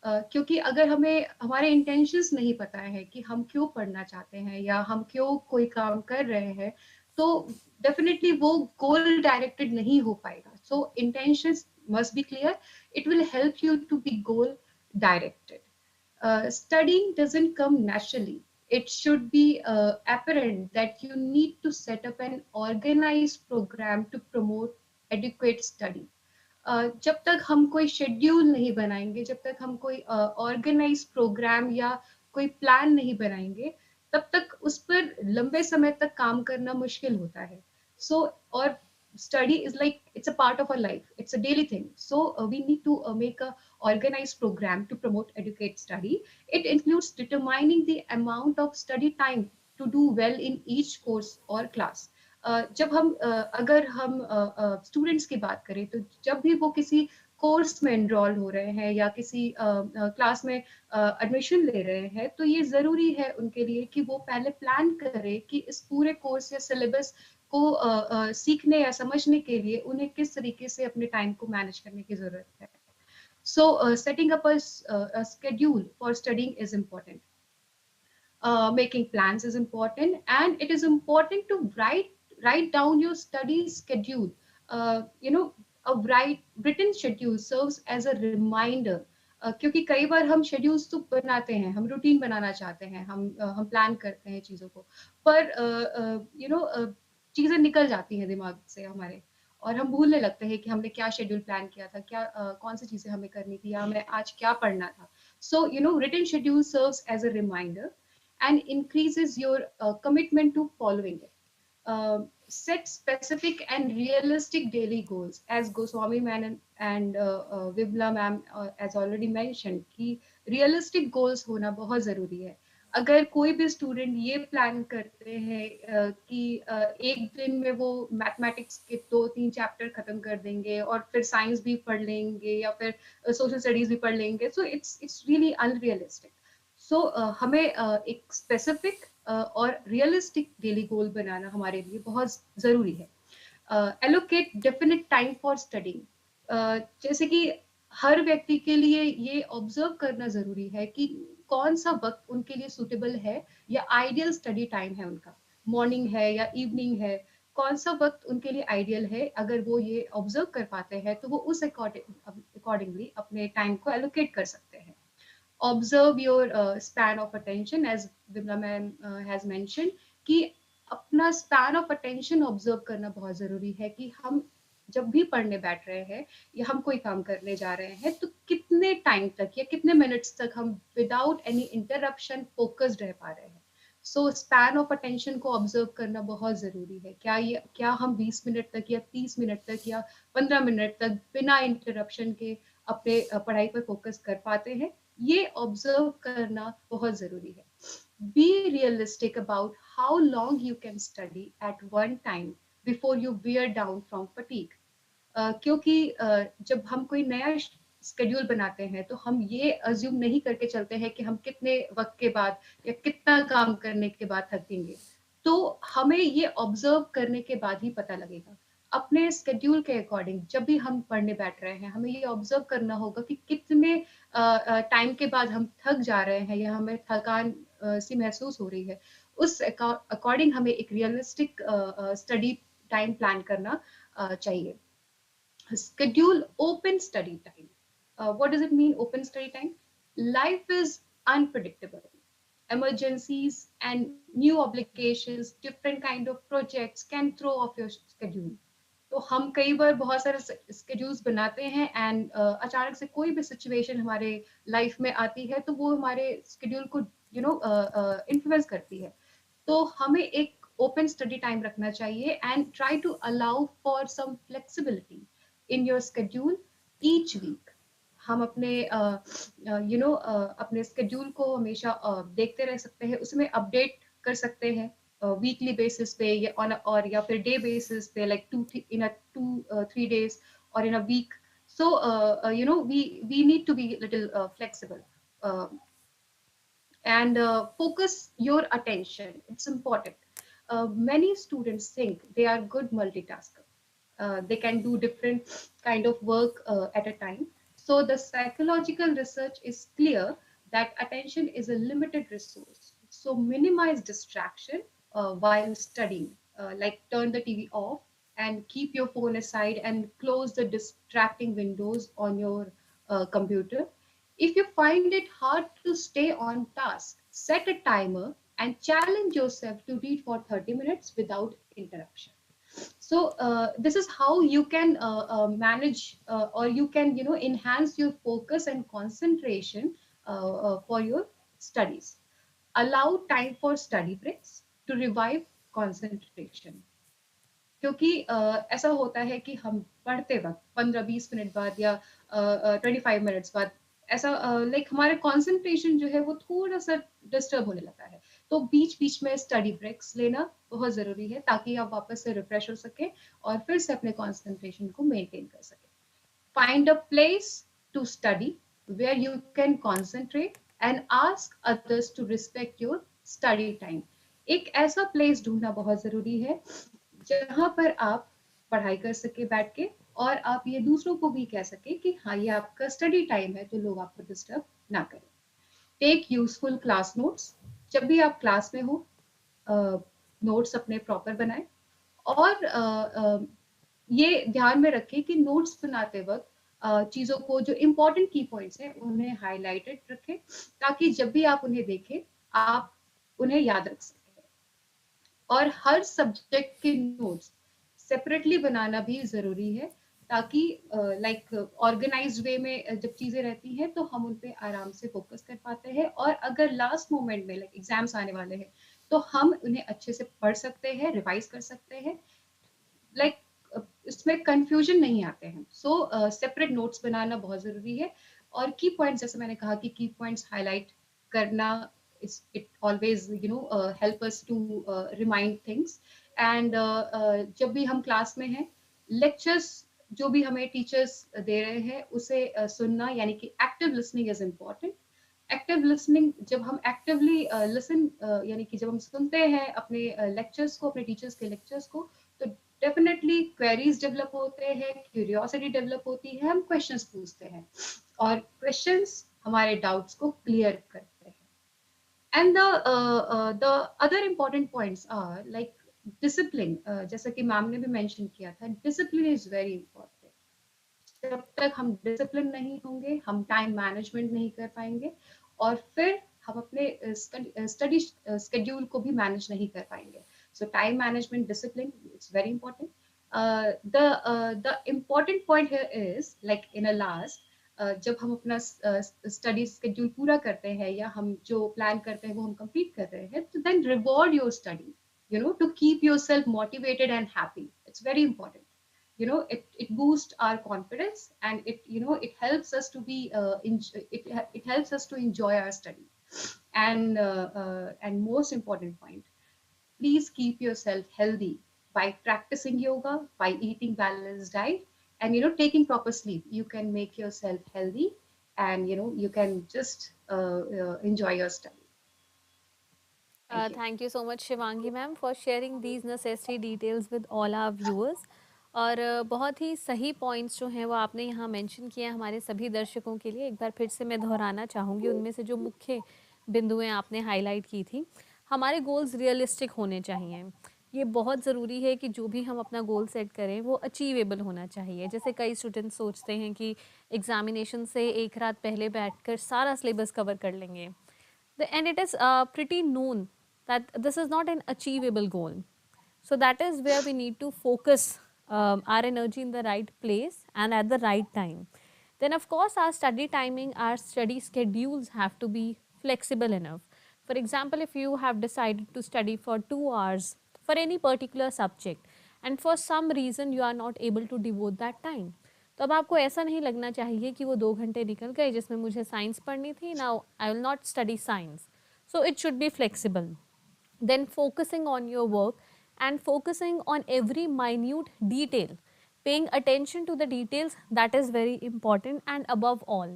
[SPEAKER 5] क्योंकि अगर हमें हमारे intentions नहीं पता है कि हम क्यों पढ़ना चाहते हैं या हम क्यों कोई काम कर रहे हैं, तो डेफिनेटली वो गोल डायरेक्टेड नहीं हो पाएगा. So intentions must be clear. It will help you to be goal directed. Studying doesn't come naturally. It should be apparent that you need to set up an organized program to promote adequate study. जब तक हम कोई schedule नहीं बनाएंगे, जब तक हम कोई ऑर्गेनाइज प्रोग्राम या कोई प्लान नहीं बनाएंगे, तब तक उस पर लंबे समय तक काम करना मुश्किल होता है. सो और study is like it's a part of our life, it's a daily thing. So we need to make a organized program to promote educate study. It includes determining the amount of study time to do well in each course or class. जब हम अगर हम students की बात करें, तो जब भी वो किसी कोर्स में एनरोल हो रहे हैं या किसी क्लास में एडमिशन ले रहे हैं, तो ये जरूरी है उनके लिए कि वो पहले प्लान करें कि इस पूरे कोर्स या सिलेबस को सीखने या समझने के लिए उन्हें किस तरीके से अपने टाइम को मैनेज करने की जरूरत है. So setting up a schedule for studying is important. Making plans is important, and it is important to write down your study schedule. You know, a written schedule serves as a reminder. क्योंकि कई बार हम schedules तो बनाते हैं, हम routine बनाना चाहते हैं, हम प्लान करते हैं चीजों को, पर यू नो चीजें निकल जाती हैं दिमाग से हमारे, और हम भूलने लगते हैं कि हमने क्या शेड्यूल प्लान किया था, क्या कौन सी चीजें हमें करनी थी, या हमें आज क्या पढ़ना था. So you know, written schedule serves as a reminder and increases your commitment to following it. Set specific and realistic daily goals, as Goswami ma'am and Vibla ma'am has already mentioned कि realistic goals होना बहुत जरूरी है. अगर कोई भी student ये plan करते हैं कि एक दिन में वो मैथमेटिक्स के 2-3 चैप्टर खत्म कर देंगे और फिर साइंस भी पढ़ लेंगे या फिर सोशल स्टडीज भी पढ़ लेंगे, सो इट्स रियली अनरियलिस्टिक. सो हमें एक स्पेसिफिक और रियलिस्टिक डेली गोल बनाना हमारे लिए बहुत जरूरी है. Allocate definite time for studying. जैसे कि हर व्यक्ति के लिए ये ऑब्जर्व करना जरूरी है कि कौन सा वक्त उनके लिए सूटेबल है या आइडियल स्टडी टाइम है उनका, मॉर्निंग है या इवनिंग है, कौन सा वक्त उनके लिए आइडियल है. अगर वो ये ऑब्जर्व कर पाते हैं तो वो उस अकॉर्डिंगली अपने टाइम को एलोकेट कर सकते हैं. Observe your span of attention, as Vimla ma'am has mentioned, कि अपना span of attention observe करना बहुत जरूरी है कि हम जब भी पढ़ने बैठ रहे हैं या हम कोई काम करने जा रहे हैं, तो कितने टाइम तक या कितने मिनट्स तक हम विदाउट एनी इंटरप्शन फोकस्ड रह पा रहे हैं. सो स्पैन ऑफ अटेंशन को ऑब्जर्व करना बहुत जरूरी है. क्या हम 20 मिनट तक या 30 मिनट तक या 15 मिनट तक बिना इंटरप्शन के अपने पढ़ाई पर फोकस कर पाते हैं, ये ऑब्जर्व करना बहुत जरूरी है. Be realistic about how long you can study eight one time before you wear down from fatigue. क्योंकि जब हम कोई नया स्केड्यूल बनाते हैं तो हम ये अज्यूम नहीं करके चलते हैं कि हम कितने वक्त के बाद या कितना काम करने के बाद थकेंगे. तो हमें ये ऑब्जर्व करने के बाद ही पता लगेगा. अपने स्केड्यूल के अकॉर्डिंग जब भी हम पढ़ने बैठ रहे हैं, हमें ये ऑब्जर्व करना होगा कि कितने टाइम के बाद हम थक जा रहे हैं या हमें थकान सी महसूस हो रही है. उस अकॉर्डिंग हमें एक रियलिस्टिक स्टडी टाइम प्लान करना चाहिए. Schedule open study time. What does it mean, open study time? Life is unpredictable. Emergencies and new obligations, different kind of projects can throw off your schedule. तो हम कई बार बहुत सारे schedules बनाते हैं and अचानक से कोई भी सिचुएशन हमारे लाइफ में आती है तो वो हमारे स्केड्यूल को इन्फ्लुएंस करती है. तो हमें एक ओपन स्टडी टाइम रखना चाहिए and try to allow for some flexibility in your schedule each week. हम अपने अपने स्केड्यूल को हमेशा देखते रह सकते हैं, उसमें अपडेट कर सकते हैं वीकली बेसिस पे या फिर डे बेसिस पे, like 2-3 days or in a week. So we need to be little flexible and focus your attention. It's important. Many students think they are good multitasker. They can do different kind of work at a time. So the psychological research is clear that attention is a limited resource. So minimize distraction while studying. like turn the TV off and keep your phone aside and close the distracting windows on your computer. If you find it hard to stay on task, set a timer and challenge yourself to read for 30 minutes without interruption. So this is how you can manage or you can enhance your focus and concentration for your studies. Allow time for study breaks to revive concentration. क्योंकि ऐसा होता है कि हम पढ़ते वक्त 15-20 minute बाद या 25 मिनट्स बाद ऐसा लाइक हमारे कंसंट्रेशन जो है वो थोड़ा सा डिस्टर्ब होने लगता है, तो बीच बीच में स्टडी ब्रेक्स लेना बहुत जरूरी है ताकि आप वापस से रिफ्रेश हो सके और फिर से अपने कंसंट्रेशन को मेंटेन कर सके. Find a place to study where you can concentrate and ask others to respect your study time. एक ऐसा प्लेस ढूंढना बहुत जरूरी है जहां पर आप पढ़ाई कर सके बैठ के और आप ये दूसरों को भी कह सके कि हाँ ये आपका स्टडी टाइम है, तो लोग आपको डिस्टर्ब ना करें. Take useful class notes. जब भी आप क्लास में हो नोट्स अपने प्रॉपर बनाएं और ये ध्यान में रखें कि नोट्स बनाते वक्त चीजों को जो इम्पोर्टेंट की पॉइंट्स हैं उन्हें हाईलाइटेड रखें ताकि जब भी आप उन्हें देखें आप उन्हें याद रख सकें. और हर सब्जेक्ट के नोट्स सेपरेटली बनाना भी जरूरी है ताकि लाइक ऑर्गेनाइज्ड वे में जब चीजें रहती हैं तो हम उन पे आराम से फोकस कर पाते हैं और अगर लास्ट मोमेंट में लाइक एग्जाम्स आने वाले हैं तो हम उन्हें अच्छे से पढ़ सकते हैं, रिवाइज कर सकते हैं, लाइक इसमें कंफ्यूजन नहीं आते हैं. सो सेपरेट नोट्स बनाना बहुत जरूरी है. और की पॉइंट्स जैसे मैंने कहा कि की पॉइंट्स हाईलाइट करना it always help us to remind things. and जब भी हम क्लास में हैं लेक्चर्स जो भी हमें टीचर्स दे रहे हैं उसे सुनना यानी कि active listening is important. Active listening जब हम एक्टिवली लिसन यानी कि जब हम सुनते हैं अपने लेक्चर्स को, अपने टीचर्स के लेक्चर्स को, तो डेफिनेटली क्वेरीज डेवलप होते हैं, क्यूरियोसिटी डेवलप होती है, हम क्वेश्चंस पूछते हैं और क्वेश्चंस हमारे डाउट्स को क्लियर करते हैं. And the other important points are like discipline. जैसा कि मैम ने भी मेंशन किया था, discipline is very important. जब तक हम डिसिप्लिन नहीं होंगे हम टाइम मैनेजमेंट नहीं कर पाएंगे और फिर हम अपने स्टडी स्केड्यूल को भी मैनेज नहीं कर पाएंगे. सो time management, discipline, it's very important. the important point here is like in a last जब हम अपना स्टडी स्केड्यूल पूरा करते हैं या हम जो प्लान करते हैं वो हम कंप्लीट कर रहे हैं, तो then reward your study, to keep yourself motivated and happy. It's very important. It boosts our confidence and it helps us to be it helps us to enjoy our study. And most important point, please keep yourself healthy by practicing yoga, by eating balanced diet, and taking proper sleep. You can make yourself healthy and you can just enjoy your study.
[SPEAKER 1] Thank you so much Shivangi ma'am for sharing these necessary details with all our viewers. और बहुत ही सही points जो हैं वो आपने यहाँ mention किए हैं हमारे सभी दर्शकों के लिए. एक बार फिर से मैं दोहराना चाहूँगी उनमें से जो मुख्य बिंदुएं आपने हाईलाइट की थी. हमारे गोल्स रियलिस्टिक होने चाहिए. ये बहुत ज़रूरी है कि जो भी हम अपना गोल सेट करें वो अचीवेबल होना चाहिए. जैसे कई स्टूडेंट्स सोचते हैं कि एग्जामिनेशन से एक रात पहले बैठकर सारा सिलेबस कवर कर लेंगे. And it is pretty known that this is not an achievable goal. So that is where we need to focus our energy in the right place and at the right time. Then of course our study timing, our study schedules have to be flexible enough. For example, if you have decided to study for 2 hours for any particular subject and for some reason you are not able to devote that time, तो अब आपको ऐसा नहीं लगना चाहिए कि वो 2 घंटे निकल गए जिसमें मुझे साइंस पढ़नी थी, now I will not study science. So it should be flexible. Then focusing on your work and focusing on every minute detail, paying attention to the details, that is very important. And above all,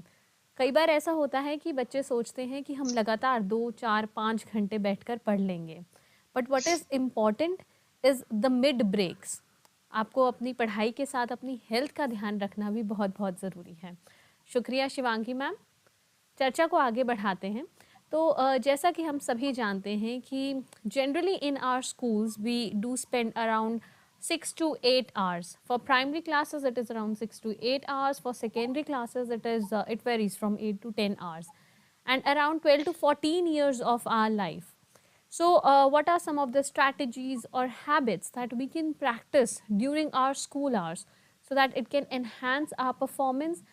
[SPEAKER 1] कई बार ऐसा होता है कि बच्चे सोचते हैं कि हम लगातार 2, 4, 5 घंटे बैठकर पढ़ लेंगे, but what is important is the mid breaks. आपको अपनी पढ़ाई के साथ अपनी हेल्थ का ध्यान रखना भी बहुत बहुत ज़रूरी है. शुक्रिया शिवांगी मैम. चर्चा को आगे बढ़ाते हैं. तो जैसा कि हम सभी जानते हैं कि generally in our schools we do spend around 6 to 8 hours. For primary classes, it is around 6 to 8 hours. For secondary classes, it varies from 8 to 10 hours, and around 12 to 14 years of our life. So, what are some of the strategies or habits that we can practice during our school hours so that it can enhance our performance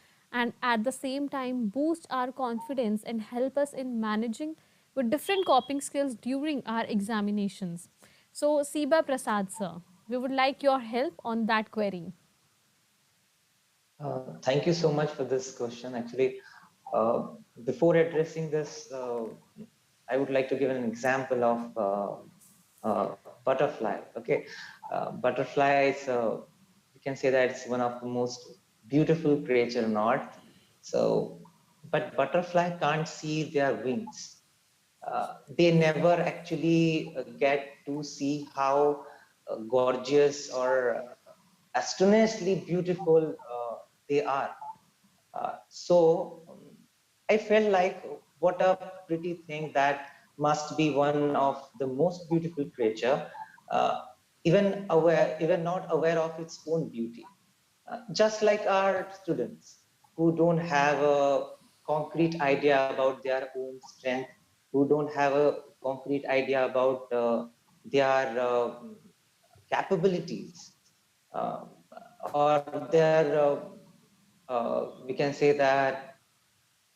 [SPEAKER 1] and at the same time boost our confidence and help us in managing with different coping skills during our examinations? So, Siba Prasad sir, we would like your help on that query.
[SPEAKER 6] Thank you so much for this question. Actually, before addressing this, I would like to give an example of butterfly. Okay, butterfly is you can say that it's one of the most beautiful creature on earth. So, but butterfly can't see their wings. They never actually get to see how gorgeous or astonishingly beautiful they are. So I felt like what a pretty thing that must be one of the most beautiful creature, uh, even not aware of its own beauty. Just like our students who don't have a concrete idea about their own strength, who don't have a concrete idea about their capabilities, uh, or their we can say that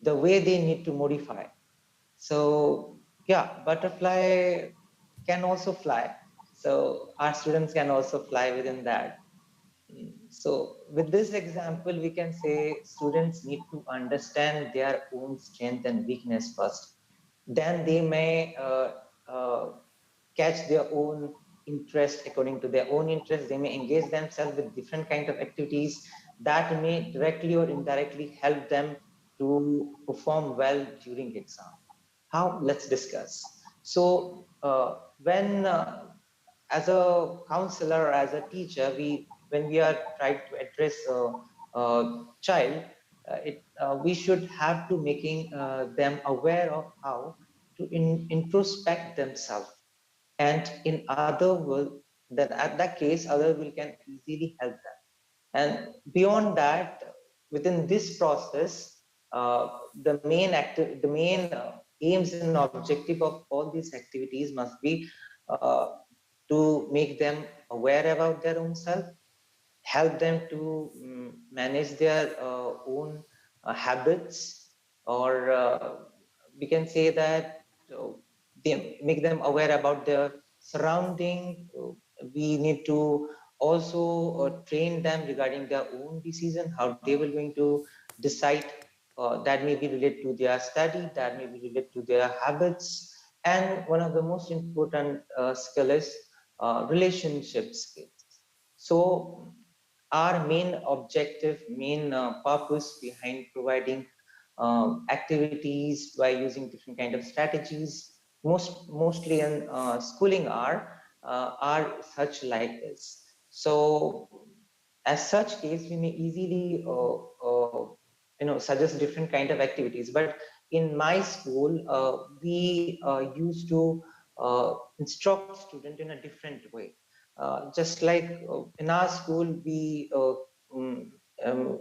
[SPEAKER 6] the way they need to modify. So yeah, butterfly can also fly. So our students can also fly within that. So with this example, we can say students need to understand their own strength and weakness first. Then they may catch their own interest. According to their own interest, they may engage themselves with different kind of activities that may directly or indirectly help them to perform well during exam. How? Let's discuss. So when as a counselor, as a teacher, when we are trying to address a child, we should have to making them aware of how to introspect themselves, and in other will then at that case other will can easily help them. And beyond that, within this process, the main aims and objective of all these activities must be uh, to make them aware about their own self, help them to manage their own habits, or we can say that they make them aware about their surrounding. We need to also train them regarding their own decision, how they will going to decide. That may be related to their study, that may be related to their habits, and one of the most important skill is relationship skills. So our main objective, main purpose behind providing activities by using different kind of strategies, mostly in schooling are such like this. So as such case, we may easily suggest different kind of activities. But in my school, we used to instruct student in a different way. Just like in our school, we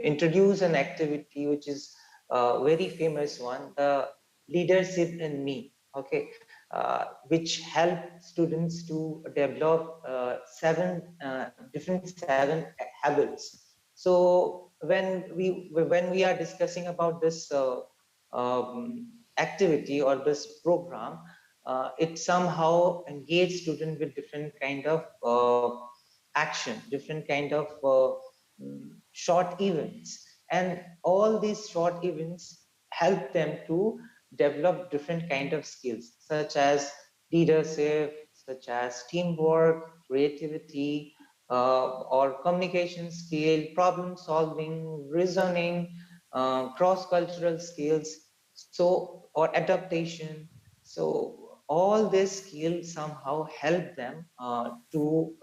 [SPEAKER 6] introduce an activity which is a very famous one, the leadership in me. Okay, which help students to develop seven habits. So when we are discussing about this activity or this program, it somehow engage student with different kind of action, different kind of short events, and all these short events help them to develop different kind of skills such as leadership, such as teamwork, creativity, or communication skill, problem solving, reasoning, cross-cultural skills, so or adaptation. So all these skills somehow help them to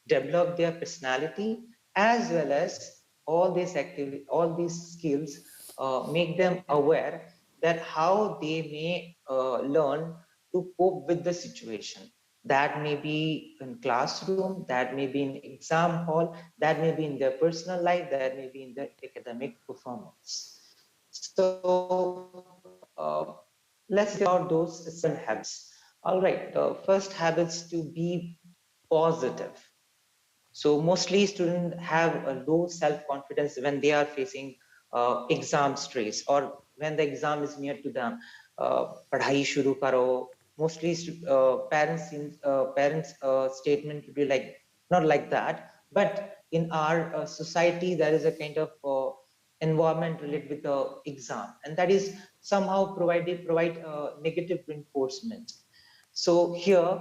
[SPEAKER 6] develop their personality, as well as all these skills make them aware that how they may learn to cope with the situation. That may be in classroom, that may be in exam hall, that may be in their personal life, that may be in their academic performance. So let's discuss about those 7 habits. All right, first habits to be positive. So mostly students have a low self-confidence when they are facing exam stress or when the exam is near to them. Padhai shuru karo. Mostly parents statement to be like not like that, but in our society there is a kind of environment related with the exam, and that is somehow provide negative reinforcement. So here,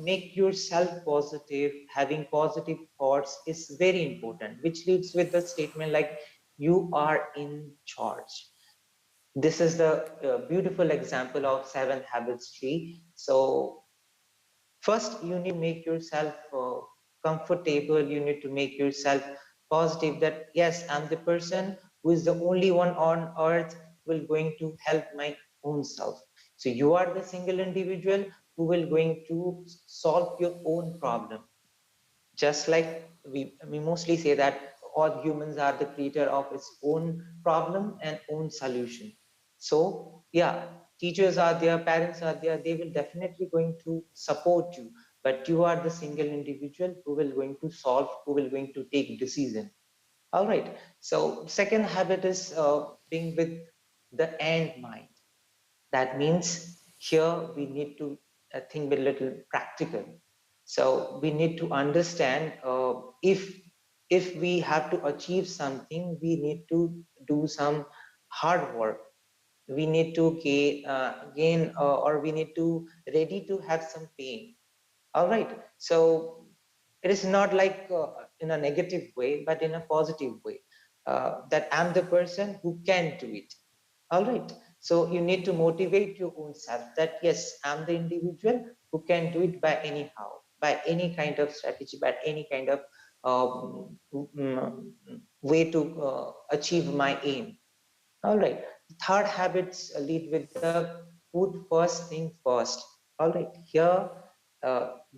[SPEAKER 6] make yourself positive. Having positive thoughts is very important, which leads with the statement like you are in charge. This is the beautiful example of 7 habits tree. So first, you need to make yourself comfortable. You need to make yourself positive that yes, I'm the person who is the only one on earth who will going to help my own self. So you are the single individual who will going to solve your own problem. Just like we mostly say that all humans are the creator of its own problem and own solution. So yeah, teachers are there, parents are there, they will definitely going to support you, but you are the single individual who will going to solve, who will going to take decision. All right, so second habit is being with the end mind. That means here we need to think a little practical. So we need to understand if we have to achieve something, we need to do some hard work. We need to gain or we need to ready to have some pain. All right. So it is not like in a negative way, but in a positive way. That I'm the person who can do it. All right. So you need to motivate your own self that yes, I'm the individual who can do it by anyhow, by any kind of strategy, by any kind of way to achieve my aim. All right. Third habits lead with the put first thing first. All right. Here,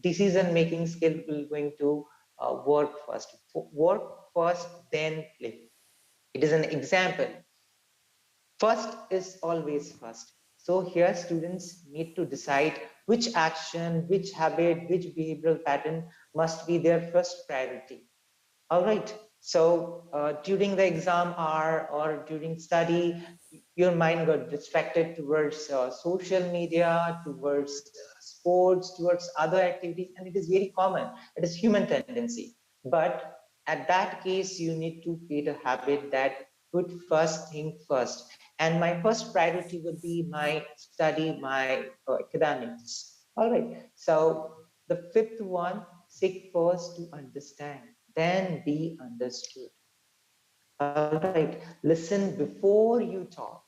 [SPEAKER 6] decision making skill will going to work first. Work first, then play. It is an example. First is always first. So here students need to decide which action, which habit, which behavioral pattern must be their first priority. All right. So during the exam hour or during study, your mind got distracted towards social media, towards sports, towards other activities, and it is very common. It is human tendency. But at that case, you need to create a habit that put first thing first. And my first priority would be my study, my academics. All right. So the fifth one, seek first to understand, then be understood. All right, listen before you talk.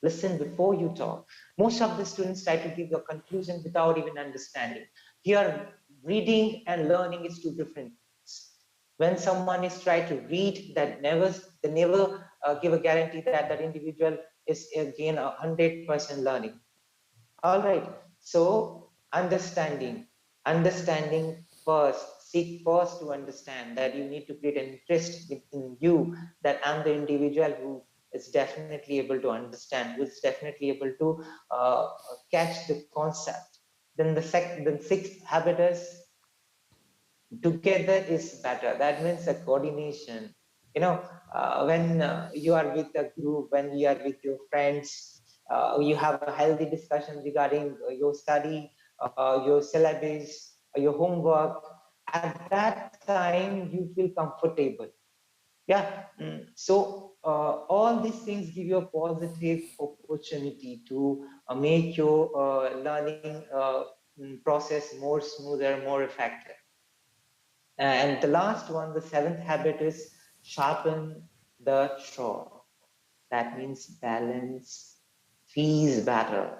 [SPEAKER 6] Listen before you talk. Most of the students try to give a conclusion without even understanding. Here, reading and learning is two different things. When someone is trying to read, they never give a guarantee that that individual is again 100% learning. All right. So understanding first, seek first to understand that you need to create an interest in you that I'm the individual who is definitely able to understand, who is definitely able to catch the concept. Then the sixth habit is together is better. That means a coordination. You know, when you are with a group, when you are with your friends, you have a healthy discussion regarding your study, your syllabus, your homework. At that time, you feel comfortable. Yeah. So all these things give you a positive opportunity to make your learning process more smoother, more effective. And the last one, the seventh habit is sharpen the saw. That means balance fees better.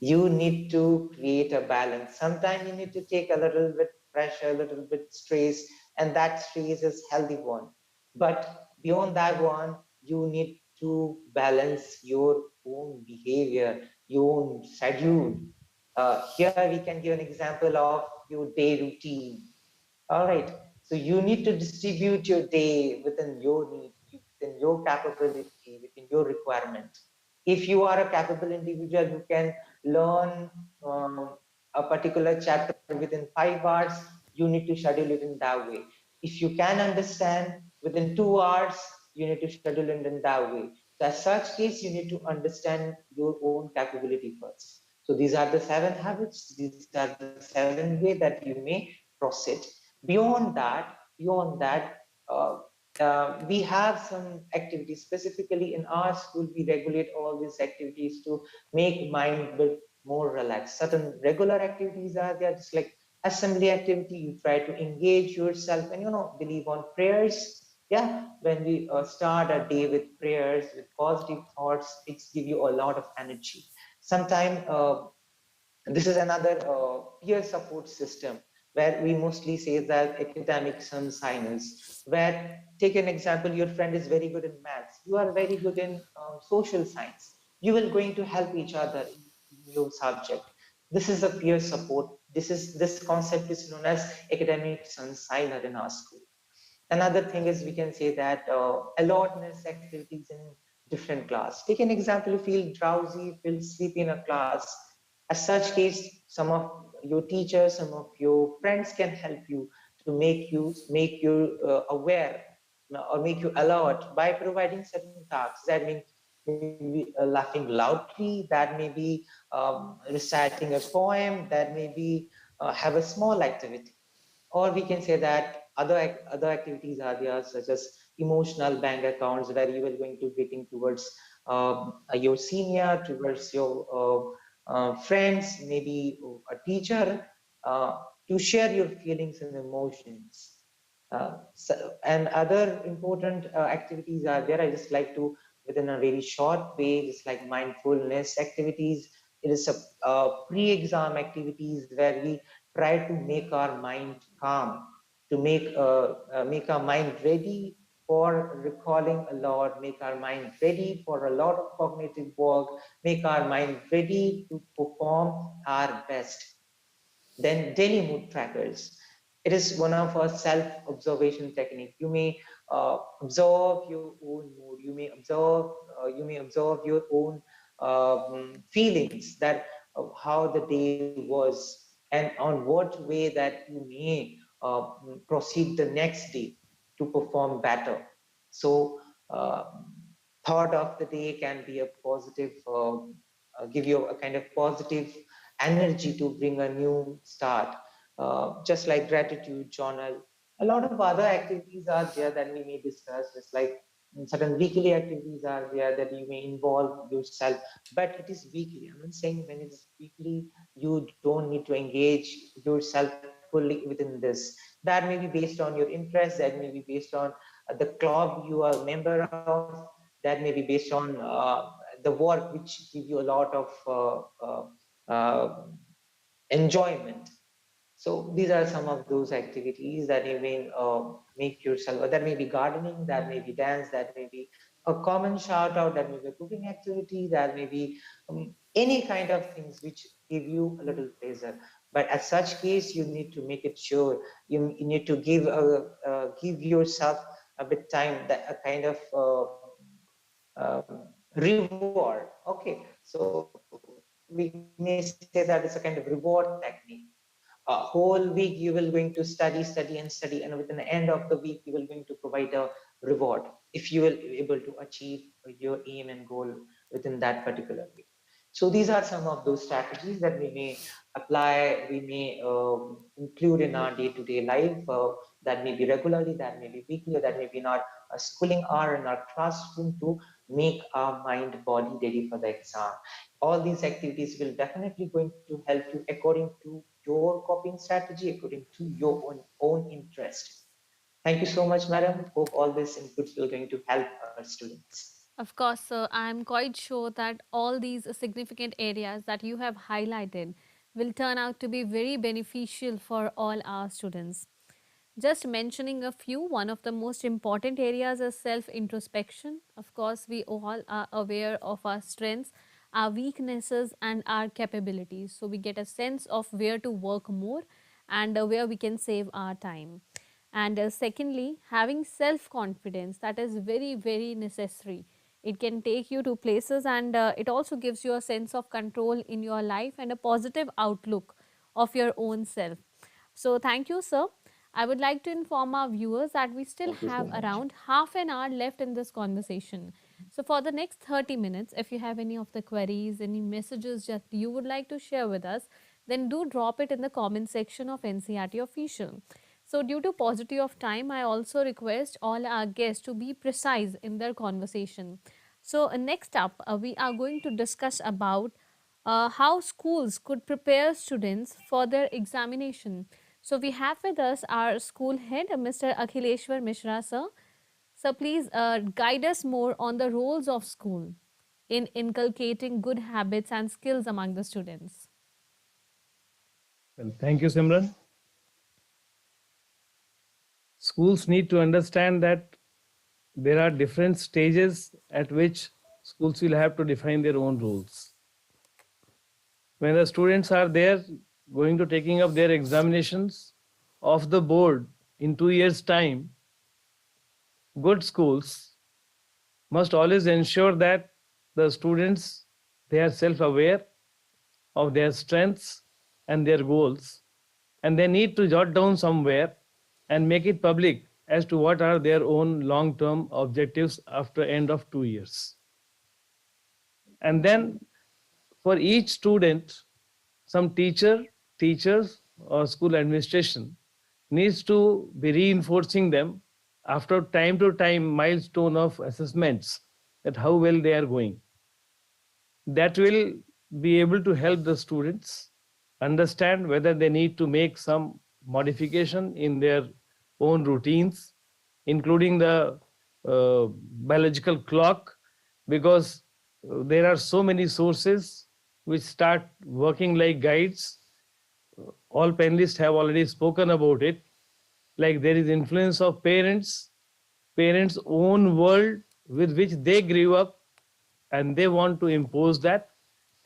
[SPEAKER 6] You need to create a balance. Sometimes you need to take a little bit pressure, a little bit stress, and that stress is healthy one. But beyond that one, you need to balance your own behavior, your own schedule. Here we can give an example of your day routine. All right. So you need to distribute your day within your need, within your capability, within your requirement. If you are a capable individual who can learn a particular chapter within 5 hours, you need to schedule it in that way. If you can understand within 2 hours, you need to schedule it in that way. So as such case, you need to understand your own capability first. So these are the 7 habits. These are the 7 ways that you may proceed. Beyond that, uh, we have some activities. Specifically in our school, we regulate all these activities to make mind bit more relaxed. Certain regular activities are there, just like assembly activity. You try to engage yourself and believe on prayers. Yeah, when we start a day with prayers, with positive thoughts, it's give you a lot of energy. Sometimes this is another peer support system where we mostly say that academic signals, where take an example, your friend is very good in maths, you are very good in social science, you will going to help each other in your subject. This is a peer support. This concept is known as academic signer in our school. Another thing is we can say that alertness activities in different class. Take an example, you feel drowsy, feel sleepy in a class. As such case, some of your teachers, some of your friends can help you to make you aware or make you alert by providing certain tasks. That means maybe laughing loudly, that may be reciting a poem, that may be have a small activity. Or we can say that other activities are there, such as emotional bank accounts, where you are going to getting towards your senior, towards your friends, maybe a teacher, to share your feelings and emotions. And other important activities are there. I just like to, within a very short way, just like mindfulness activities. It is a pre-exam activities where we try to make our mind calm, to make our mind ready for recalling a lot, make our mind ready for a lot of cognitive work, make our mind ready to perform our best. Then daily mood trackers. It is one of our self-observation technique. You may observe your own mood. You may observe your own feelings, that how the day was, and on what way that you may proceed the next day to perform better. So uh, thought of the day can be a positive, give you a kind of positive energy to bring a new start. Just like gratitude journal, a lot of other activities are there that we may discuss, just like certain weekly activities are there that you may involve yourself, but it is weekly. I'm not saying when it's weekly you don't need to engage yourself fully within this. That may be based on your interest, that may be based on the club you are a member of, that may be based on the work which give you a lot of enjoyment. So these are some of those activities that you may make yourself. That may be gardening, that may be dance, that may be a common shout out, that may be a cooking activity, that may be any kind of things which give you a little pleasure. But at such case, you need to make it sure you need to give yourself a bit time, that a kind of reward. Okay, so we may say that it's a kind of reward technique. A whole week you will going to study and study, and within the end of the week you will going to provide a reward if you will be able to achieve your aim and goal within that particular week. So these are some of those strategies that we may apply, we may include in our day-to-day life. That may be regularly, that may be weekly, or that may be in our schooling hour in our classroom, to make our mind body ready for the exam. All these activities will definitely going to help you according to your coping strategy, according to your own interest. Thank you so much, madam. Hope all these inputs will going to help our students.
[SPEAKER 1] Of course, sir, I'm quite sure that all these significant areas that you have highlighted will turn out to be very beneficial for all our students. Just mentioning a few, one of the most important areas is self introspection. Of course, we all are aware of our strengths, our weaknesses, and our capabilities. So, we get a sense of where to work more and where we can save our time. And secondly, having self confidence, that is very, very necessary. It can take you to places, and it also gives you a sense of control in your life and a positive outlook of your own self. So, thank you, sir. I would like to inform our viewers that we still
[SPEAKER 6] Thank you
[SPEAKER 1] have
[SPEAKER 6] so much.
[SPEAKER 1] around half an hour left in this conversation. So, for the next 30 minutes, if you have any of the queries, any messages that you would like to share with us, then do drop it in the comment section of NCRT Official. So, due to paucity of time, I also request all our guests to be precise in their conversation. So, next up, we are going to discuss about how schools could prepare students for their examination. So, we have with us our school head, Mr. Akhileshwar Mishra, sir. So, please guide us more on the roles of school in inculcating good habits and skills among the students.
[SPEAKER 3] Well, thank you, Simran. Schools need to understand that there are different stages at which schools will have to define their own rules. When the students are there going to taking up their examinations of the board in 2 years' time, good schools must always ensure that the students, they are self-aware of their strengths and their goals, and they need to jot down somewhere and make it public as to what are their own long-term objectives after end of 2 years. And then for each student, some teachers or school administration needs to be reinforcing them after time to time milestone of assessments that how well they are going. That will be able to help the students understand whether they need to make some modification in their own routines, including the biological clock, because there are so many sources which start working like guides. All panelists have already spoken about it. Like there is influence of parents' own world with which they grew up, and they want to impose that.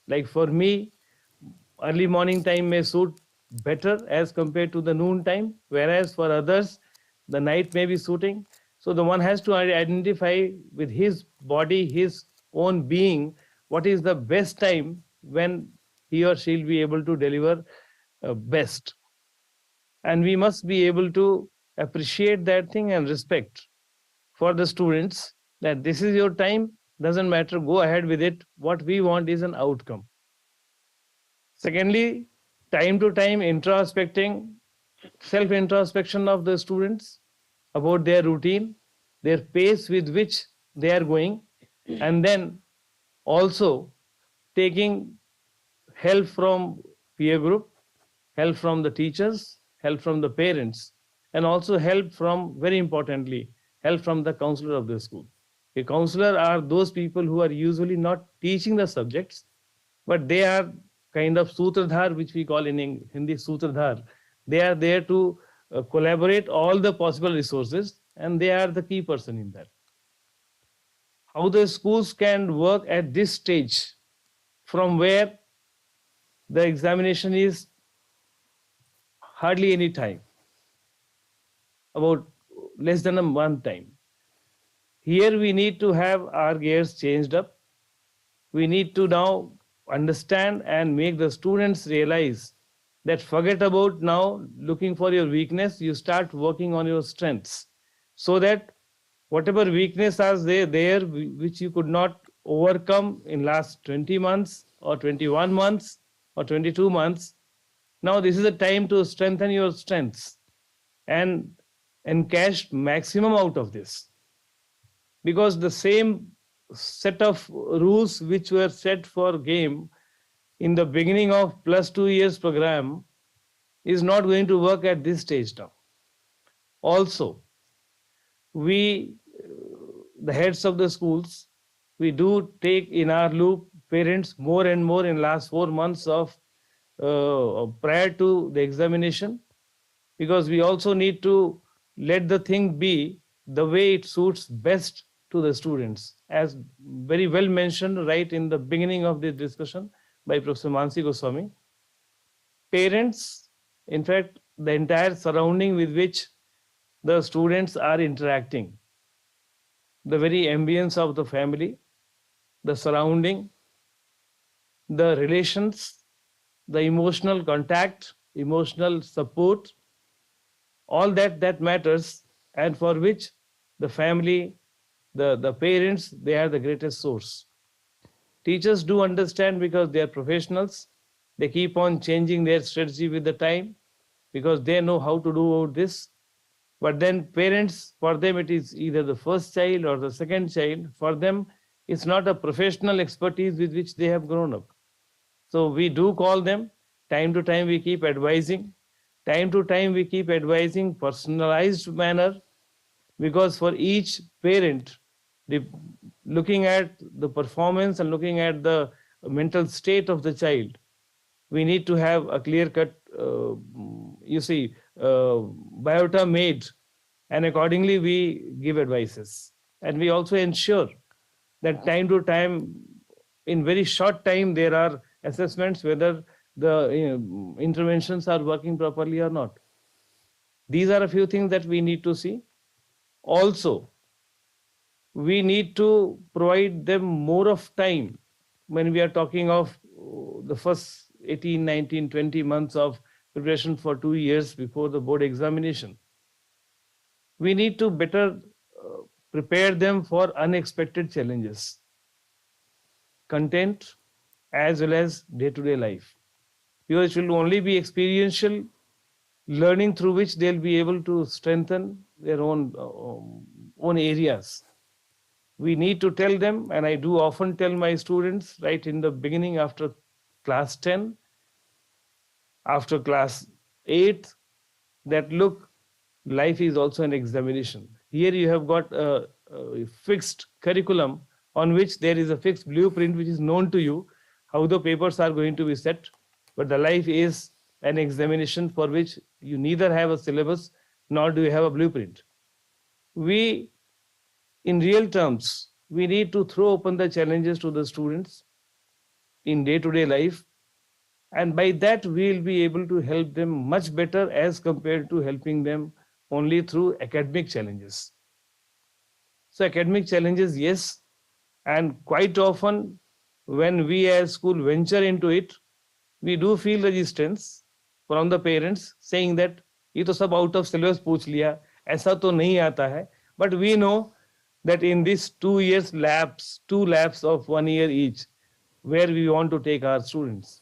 [SPEAKER 3] Like for me, early morning time may suit better as compared to the noon time, whereas for others, the night may be suiting. So the one has to identify with his body, his own being, what is the best time when he or she will be able to deliver best. And we must be able to appreciate that thing and respect for the students that this is your time, doesn't matter, go ahead with it. What we want is an outcome. Secondly, time to time introspecting, self introspection of the students about their routine, their pace with which they are going, and then also taking help from peer group, help from the teachers, help from the parents, and also help from, very importantly, help from the counselor of the school. A counselor are those people who are usually not teaching the subjects, but they are kind of sutradhar, which we call in Hindi sutradhar. They are there to collaborate all the possible resources, and they are the key person in that. How the schools can work at this stage, from where the examination is hardly any time, about less than a month time. Here we need to have our gears changed up. We need to now understand and make the students realize that forget about now looking for your weakness, you start working on your strengths, so that whatever weakness are there which you could not overcome in last 20 months or 21 months or 22 months, now this is the time to strengthen your strengths and encash maximum out of this. Because the same set of rules which were set for game in the beginning of +2 years program is not going to work at this stage now. Also, we, the heads of the schools, we do take in our loop parents more and more in last 4 months of prior to the examination. because we also need to let the thing be the way it suits best to the students, as very well mentioned right in the beginning of the discussion by Professor Mansi Goswami. Parents, in fact, the entire surrounding with which the students are interacting, the very ambience of the family, the surrounding, the relations, the emotional contact, emotional support, all that matters, and for which the family, the parents, they are the greatest source. Teachers do understand because they are professionals. They keep on changing their strategy with the time because they know how to do this. But then parents, for them, it is either the first child or the second child. For them, it's not a professional expertise with which they have grown up. So we do call them. Time to time, we keep advising. Time to time, we keep advising personalized manner, because for each parent, looking at the performance and looking at the mental state of the child, we need to have a clear cut, biota made, and accordingly we give advices. And we also ensure that time to time, in very short time, there are assessments whether the interventions are working properly or not. These are a few things that we need to see. Also, we need to provide them more of time when we are talking of the first 18, 19, 20 months of preparation for 2 years before the board examination. We need to better prepare them for unexpected challenges, content as well as day-to-day life, because it will only be experiential learning through which they'll be able to strengthen their own areas. We need to tell them, and I do often tell my students right in the beginning, after class 10, after class 8, that look, life is also an examination. Here you have got a fixed curriculum on which there is a fixed blueprint which is known to you, how the papers are going to be set, but the life is an examination for which you neither have a syllabus nor do you have a blueprint. We, in real terms, we need to throw open the challenges to the students in day-to-day life, and by that we will be able to help them much better as compared to helping them only through academic challenges. So academic challenges, yes, and quite often when we as school venture into it, we do feel resistance from the parents saying that ये तो सब out of syllabus पूछ लिया, ऐसा तो नहीं आता है. But we know that in this 2 years labs, 2 labs of 1 year each, where we want to take our students.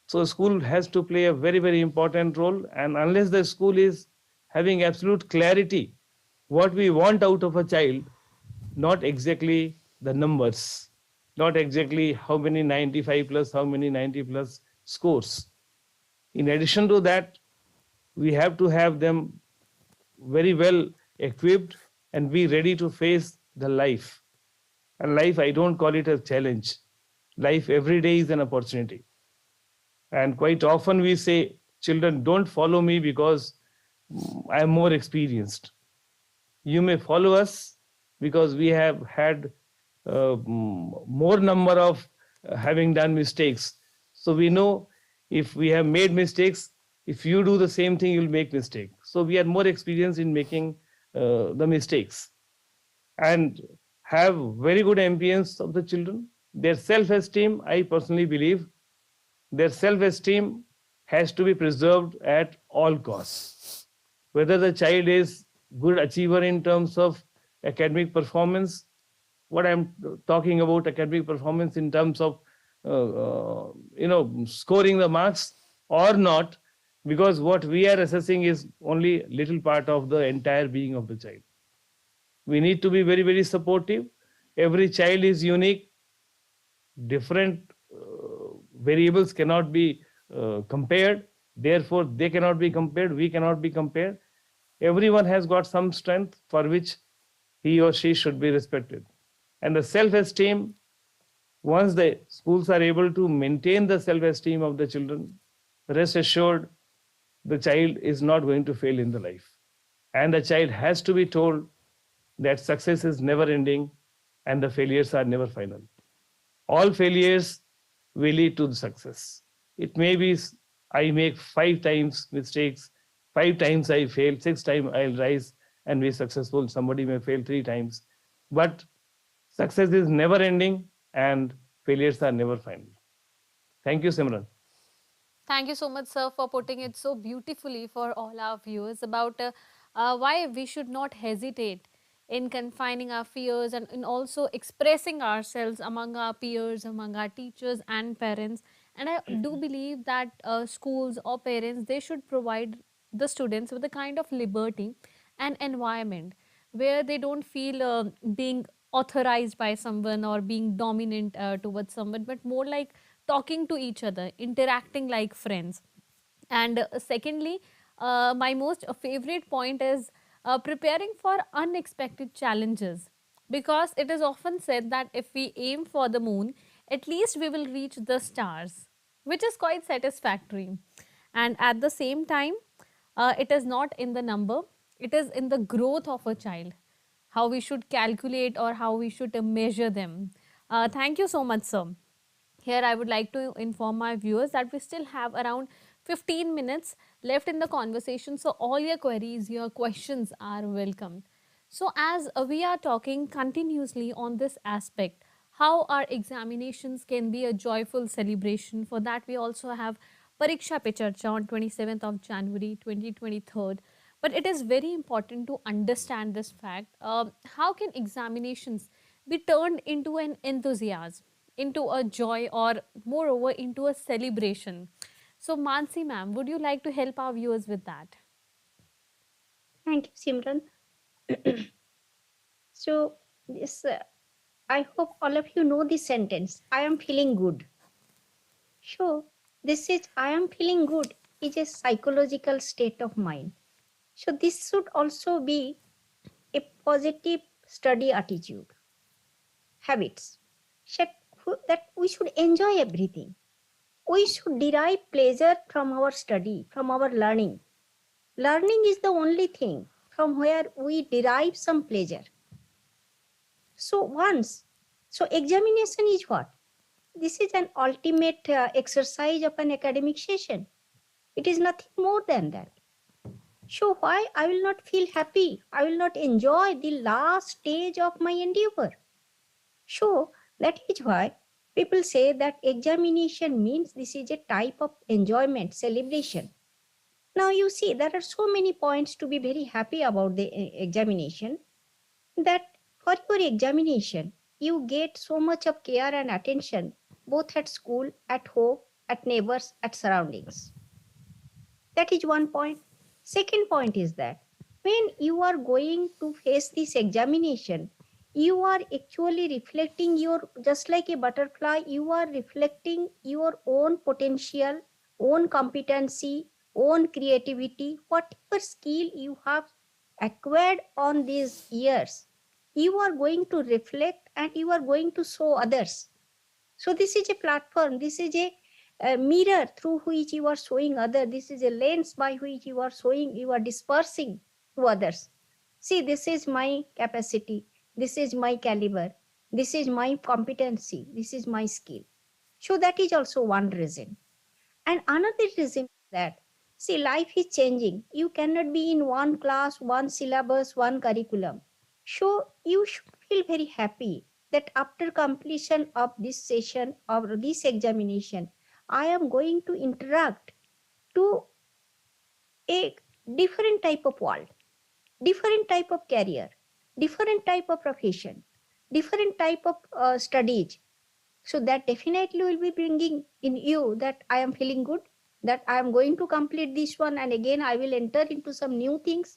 [SPEAKER 3] So school has to play a very, very important role, and unless the school is having absolute clarity what we want out of a child, not exactly the numbers, not exactly how many 95 plus, how many 90 plus scores. In addition to that, we have to have them very well equipped and be ready to face the life. And life, I don't call it a challenge. Life every day is an opportunity. And quite often we say, children, don't follow me because I am more experienced. You may follow us because we have had more number of having done mistakes. So we know if we have made mistakes, if you do the same thing, you'll make mistake. So we are more experienced in making the mistakes, and have very good ambience of the children. Their self-esteem, I personally believe, their self-esteem has to be preserved at all costs. Whether the child is good achiever in terms of academic performance, what I'm talking about academic performance in terms of scoring the marks or not, because what we are assessing is only little part of the entire being of the child. We need to be very, very supportive. Every child is unique. Different variables cannot be compared. Therefore, they cannot be compared. We cannot be compared. Everyone has got some strength for which he or she should be respected. And the self-esteem, once the schools are able to maintain the self-esteem of the children, rest assured, the child is not going to fail in the life. And the child has to be told that success is never ending and the failures are never final. All failures will lead to the success. It may be I make 5 times mistakes, 5 times I fail, 6 times I'll rise and be successful. Somebody may fail 3 times, but success is never ending and failures are never final. Thank you, Simran.
[SPEAKER 1] Thank you so much, sir, for putting it so beautifully for all our viewers about why we should not hesitate in confining our fears and in also expressing ourselves among our peers, among our teachers and parents. And I do believe that schools or parents, they should provide the students with a kind of liberty and environment where they don't feel being authorized by someone or being dominant towards someone, but more like talking to each other, interacting like friends. And secondly, my most favorite point is preparing for unexpected challenges, because it is often said that if we aim for the moon, at least we will reach the stars, which is quite satisfactory. And at the same time, it is not in the number, it is in the growth of a child, how we should calculate or how we should measure them. Thank you so much, sir. Here, I would like to inform my viewers that we still have around 15 minutes left in the conversation. So, all your queries, your questions are welcome. So, as we are talking continuously on this aspect, how our examinations can be a joyful celebration, for that, we also have Pariksha Pe Charcha on 27th of January 2023. But it is very important to understand this fact. How can examinations be turned into an enthusiasm, into a joy, or moreover into a celebration? So, Mansi ma'am, would you like to help our viewers with that?
[SPEAKER 2] Thank you, Simran. So, this I hope all of you know this sentence. I am feeling good. So, this is I am feeling good is a psychological state of mind. So, this should also be a positive study attitude, habits. That we should enjoy everything. We should derive pleasure from our study, from our learning. Learning is the only thing from where we derive some pleasure. So examination is what? This is an ultimate exercise of an academic session. It is nothing more than that. So why I will not feel happy? I will not enjoy the last stage of my endeavor. So that is why people say that examination means this is a type of enjoyment, celebration. Now you see, there are so many points to be very happy about the examination, that for your examination, you get so much of care and attention, both at school, at home, at neighbors, at surroundings. That is one point. Second point is that when you are going to face this examination, you are actually reflecting your, just like a butterfly, you are reflecting your own potential, own competency, own creativity, whatever skill you have acquired on these years, you are going to reflect and you are going to show others. So this is a platform, this is a mirror through which you are showing others. This is a lens by which you are showing, you are dispersing to others. See, this is my capacity, this is my caliber, this is my competency, this is my skill. So that is also one reason. And another reason is that, see, life is changing. You cannot be in one class, one syllabus, one curriculum. So you should feel very happy that after completion of this session or this examination, I am going to interact to a different type of world, different type of career, different type of profession, different type of studies. So that definitely will be bringing in you that I am feeling good, that I am going to complete this one and again I will enter into some new things.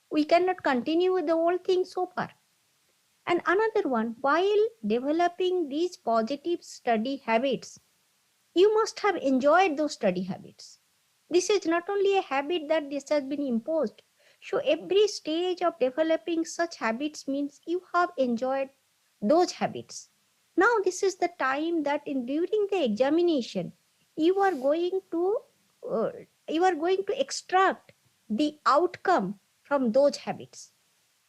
[SPEAKER 2] We cannot continue with the old things so far. And another one, while developing these positive study habits, you must have enjoyed those study habits. This is not only a habit that this has been imposed. So every stage of developing such habits means you have enjoyed those habits. Now this is the time that during the examination, you are going to you are going to extract the outcome from those habits,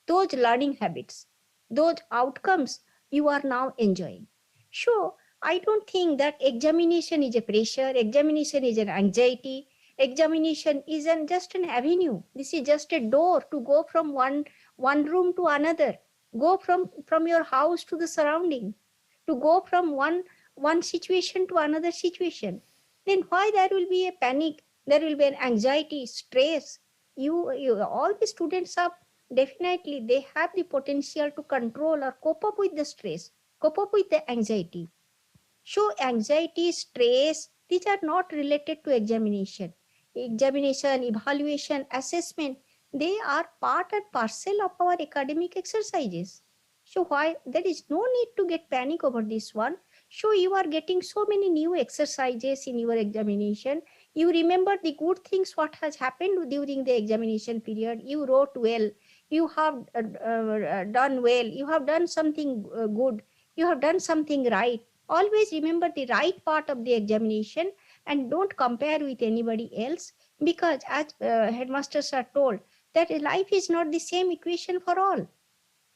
[SPEAKER 2] those learning habits, those outcomes you are now enjoying. So I don't think that examination is a pressure, examination is an anxiety, examination isn't just an avenue. This is just a door to go from one room to another, go from your house to the surrounding, to go from one situation to another situation. Then why there will be a panic, there will be an anxiety, stress? You all the students are definitely, they have the potential to control or cope up with the stress, cope up with the anxiety. So anxiety, stress, these are not related to examination. Examination, evaluation, assessment, they are part and parcel of our academic exercises. So why there is no need to get panic over this one. So you are getting so many new exercises in your examination. You remember the good things what has happened during the examination period. You wrote well. You have done well. You have done something good. You have done something right. Always remember the right part of the examination and don't compare with anybody else, because as headmasters are told that life is not the same equation for all.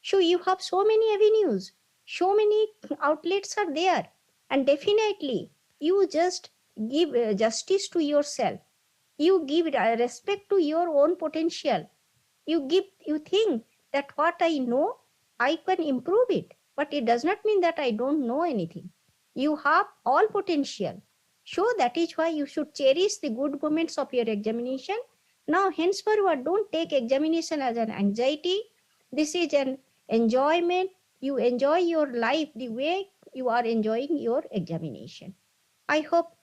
[SPEAKER 2] So you have so many avenues, so many outlets are there, and definitely you just give justice to yourself. You give respect to your own potential. You think that what I know, I can improve it, but it does not mean that I don't know anything. You have all potential. So that is why you should cherish the good moments of your examination. Now henceforward, don't take examination as an anxiety. This is an enjoyment. You enjoy your life the way you are enjoying your examination. I hope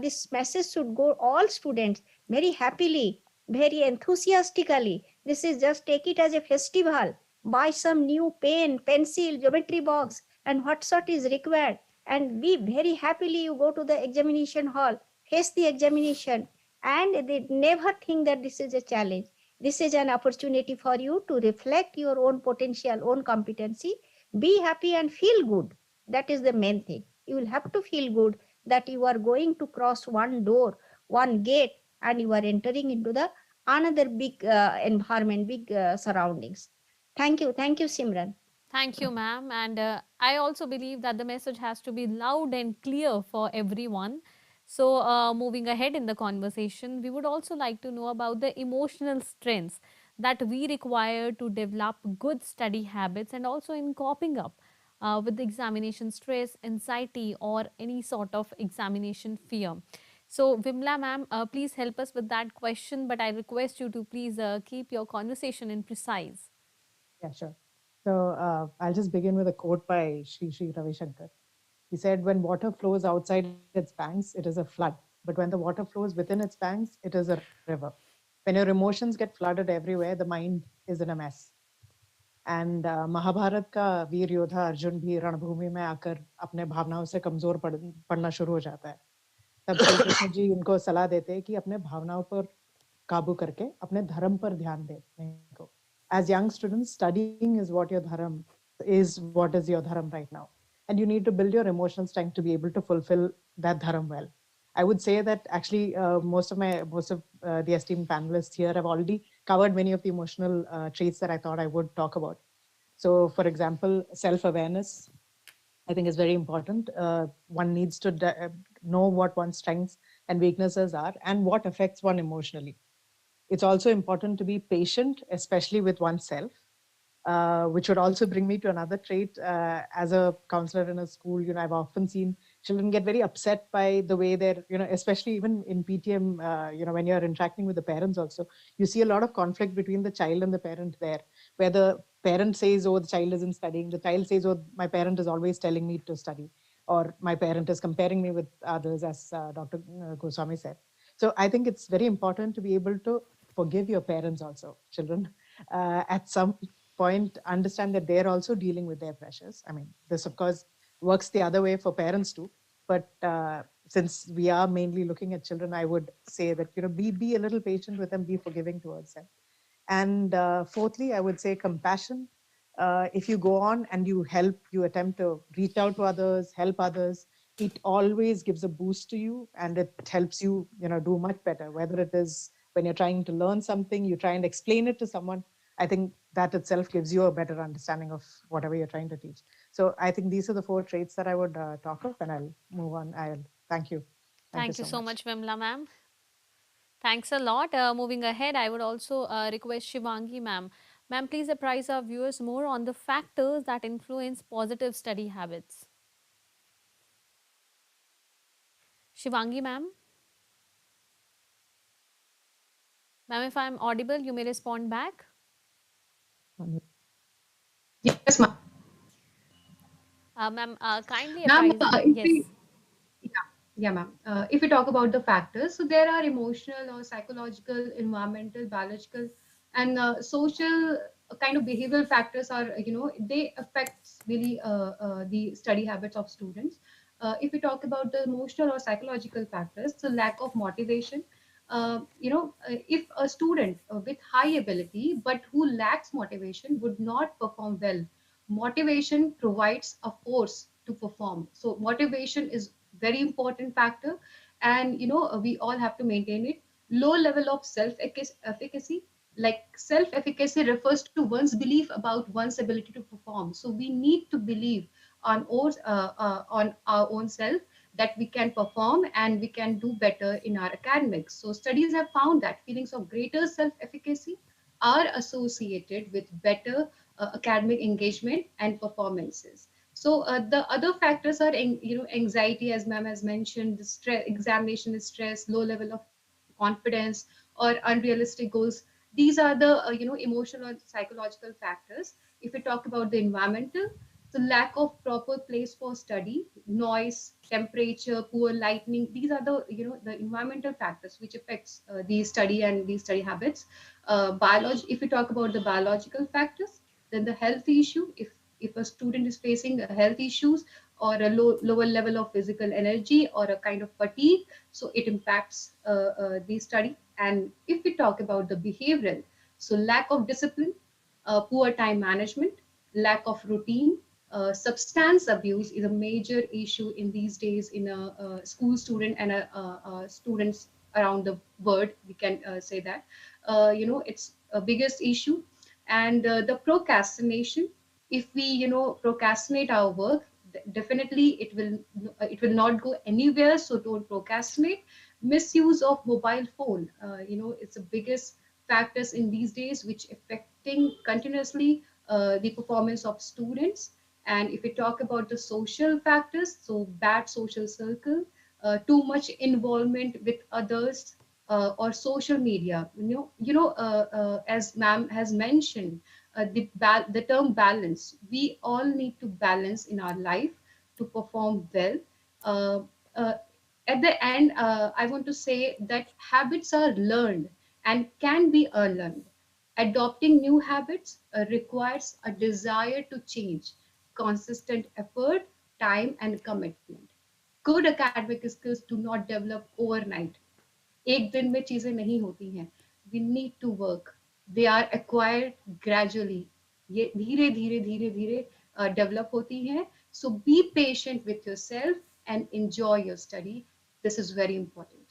[SPEAKER 2] this message should go all students very happily, very enthusiastically. This is just take it as a festival. Buy some new pen, pencil, geometry box, and what sort is required. And be very happily you go to the examination hall, face the examination, and they never think that this is a challenge. This is an opportunity for you to reflect your own potential, own competency. Be happy and feel good. That is the main thing. You will have to feel good that you are going to cross one door, one gate, and you are entering into the another big environment, big surroundings. Thank you, Simran.
[SPEAKER 1] Thank you, ma'am. And I also believe that the message has to be loud and clear for everyone. So, moving ahead in the conversation, we would also like to know about the emotional strengths that we require to develop good study habits and also in coping up with the examination stress, anxiety, or any sort of examination fear. So, Vimla ma'am, please help us with that question, but I request you to please keep your conversation in precise.
[SPEAKER 4] Yeah, sure. So I'll just begin with a quote by Sri Ravi Shankar. He said, when water flows outside its banks, it is a flood. But when the water flows within its banks, it is a river. When your emotions get flooded everywhere, the mind is in a mess. And Mahabharat का वीर योद्धा अर्जुन भी रणभूमि में आकर अपने भावनाओं से कमजोर पड़ना शुरू हो जाता है. तब श्री कृष्ण जी उनको सलाह देते हैं कि अपने भावनाओं पर काबू करके अपने धर्म पर ध्यान देने को. As young students, studying is what your dharma is, what is your dharma right now, and you need to build your emotional strength to be able to fulfill that dharma well. I would say that actually most of the esteemed panelists here have already covered many of the emotional traits that I thought I would talk about. So, for example, self-awareness, I think, is very important. One needs to know what one's strengths and weaknesses are and what affects one emotionally. It's also important to be patient, especially with oneself, which would also bring me to another trait. As a counselor in a school, I've often seen children get very upset by the way they're, especially even in PTM, when you're interacting with the parents also, you see a lot of conflict between the child and the parent there, where the parent says, oh, the child isn't studying. The child says, oh, my parent is always telling me to study, or my parent is comparing me with others, as Dr. Goswami said. So I think it's very important to be able to forgive your parents also, children, at some point, understand that they're also dealing with their pressures. I mean, this of course works the other way for parents too, but since we are mainly looking at children, I would say that, be a little patient with them, be forgiving towards them. And fourthly, I would say compassion. If you go on and you attempt to reach out to others, help others, it always gives a boost to you, and it helps you, do much better. Whether it is when you're trying to learn something, you try and explain it to someone. I think that itself gives you a better understanding of whatever you're trying to teach. So I think these are the 4 traits that I would talk of, and I'll move on. I'll thank you. Thank you
[SPEAKER 1] Thank you
[SPEAKER 4] so
[SPEAKER 1] so
[SPEAKER 4] much.
[SPEAKER 1] much, Vimla ma'am. Thanks a lot. Moving ahead, I would also request Shivangi ma'am. Ma'am, please apprise our viewers more on the factors that influence positive study habits. Shivangi ma'am. Ma'am, if I'm audible, you may respond back.
[SPEAKER 5] Yes, ma'am.
[SPEAKER 1] Ma'am, kindly
[SPEAKER 5] Ma'am,
[SPEAKER 1] apprise.
[SPEAKER 5] if
[SPEAKER 1] Yes.
[SPEAKER 5] we yeah, ma'am. If we talk about the factors, so there are emotional or psychological, environmental, biological, and social kind of behavioral factors are, they affect really the study habits of students. If we talk about the emotional or psychological factors, so lack of motivation, if a student with high ability but who lacks motivation would not perform well. Motivation provides a force to perform. So motivation is very important factor, and we all have to maintain it. Low level of self efficacy, like self efficacy refers to one's belief about one's ability to perform. So we need to believe on our own self that we can perform and we can do better in our academics. So studies have found that feelings of greater self efficacy are associated with better academic engagement and performances. So the other factors are, anxiety, as ma'am has mentioned, the stress, examination stress, low level of confidence, or unrealistic goals. These are the emotional or psychological factors. If we talk about the environmental, so lack of proper place for study, noise, temperature, poor lighting. These are the the environmental factors which affects the study and the study habits. If we talk about the biological factors, then the health issue. If a student is facing a health issues or a lower level of physical energy or a kind of fatigue, so it impacts the study. And if we talk about the behavioral, so lack of discipline, poor time management, lack of routine, substance abuse is a major issue in these days in a school student and students around the world. We can say that it's a biggest issue. And the procrastination, if we procrastinate our work, definitely it will not go anywhere. So don't procrastinate. Misuse of mobile phone, it's the biggest factors in these days which affecting continuously the performance of students. And if we talk about the social factors, so bad social circle, too much involvement with others, or social media. As ma'am has mentioned, the term balance. We all need to balance in our life to perform well. Uh, uh, at the end, I want to say that habits are learned and can be unlearned. Adopting new habits requires a desire to change, consistent effort, time, and commitment. Good academic skills do not develop overnight. एक दिन में चीजें नहीं होती हैं. We need to work. They are acquired gradually. ये धीरे धीरे धीरे धीरे develop होती हैं. So be patient with yourself and enjoy your study. This is very important.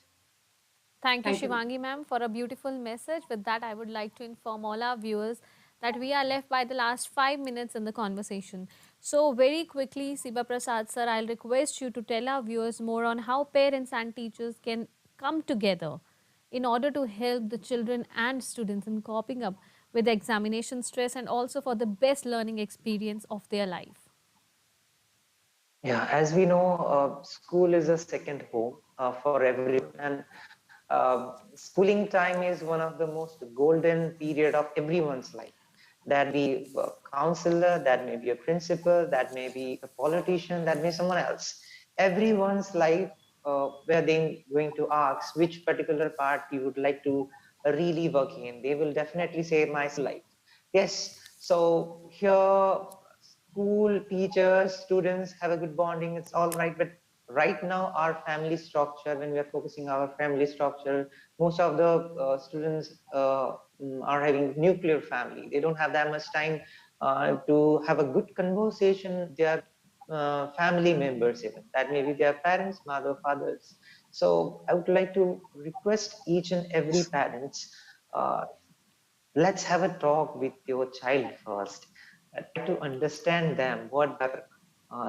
[SPEAKER 1] Thank you,
[SPEAKER 5] Thank you, ma'am.
[SPEAKER 1] Shivangi ma'am, for a beautiful message. With that, I would like to inform all our viewers that we are left by the last 5 minutes in the conversation. So, very quickly, Siba Prasad sir, I'll request you to tell our viewers more on how parents and teachers can come together in order to help the children and students in coping up with the examination stress and also for the best learning experience of their life.
[SPEAKER 6] Yeah, as we know, school is a second home for everyone, and schooling time is one of the most golden period of everyone's life. That be a counselor, that may be a principal, that may be a politician, that may be someone else. Everyone's life, where they going to ask which particular part you would like to really work in, they will definitely say my life. Yes, so here school, teachers, students have a good bonding, it's all right. But right now, our family structure, when we are focusing our family structure, most of the students are having nuclear family. They don't have that much time to have a good conversation. They are family members, even that may be their parents, mother, fathers. So I would like to request each and every parents, uh, let's have a talk with your child first. Try to understand them, what their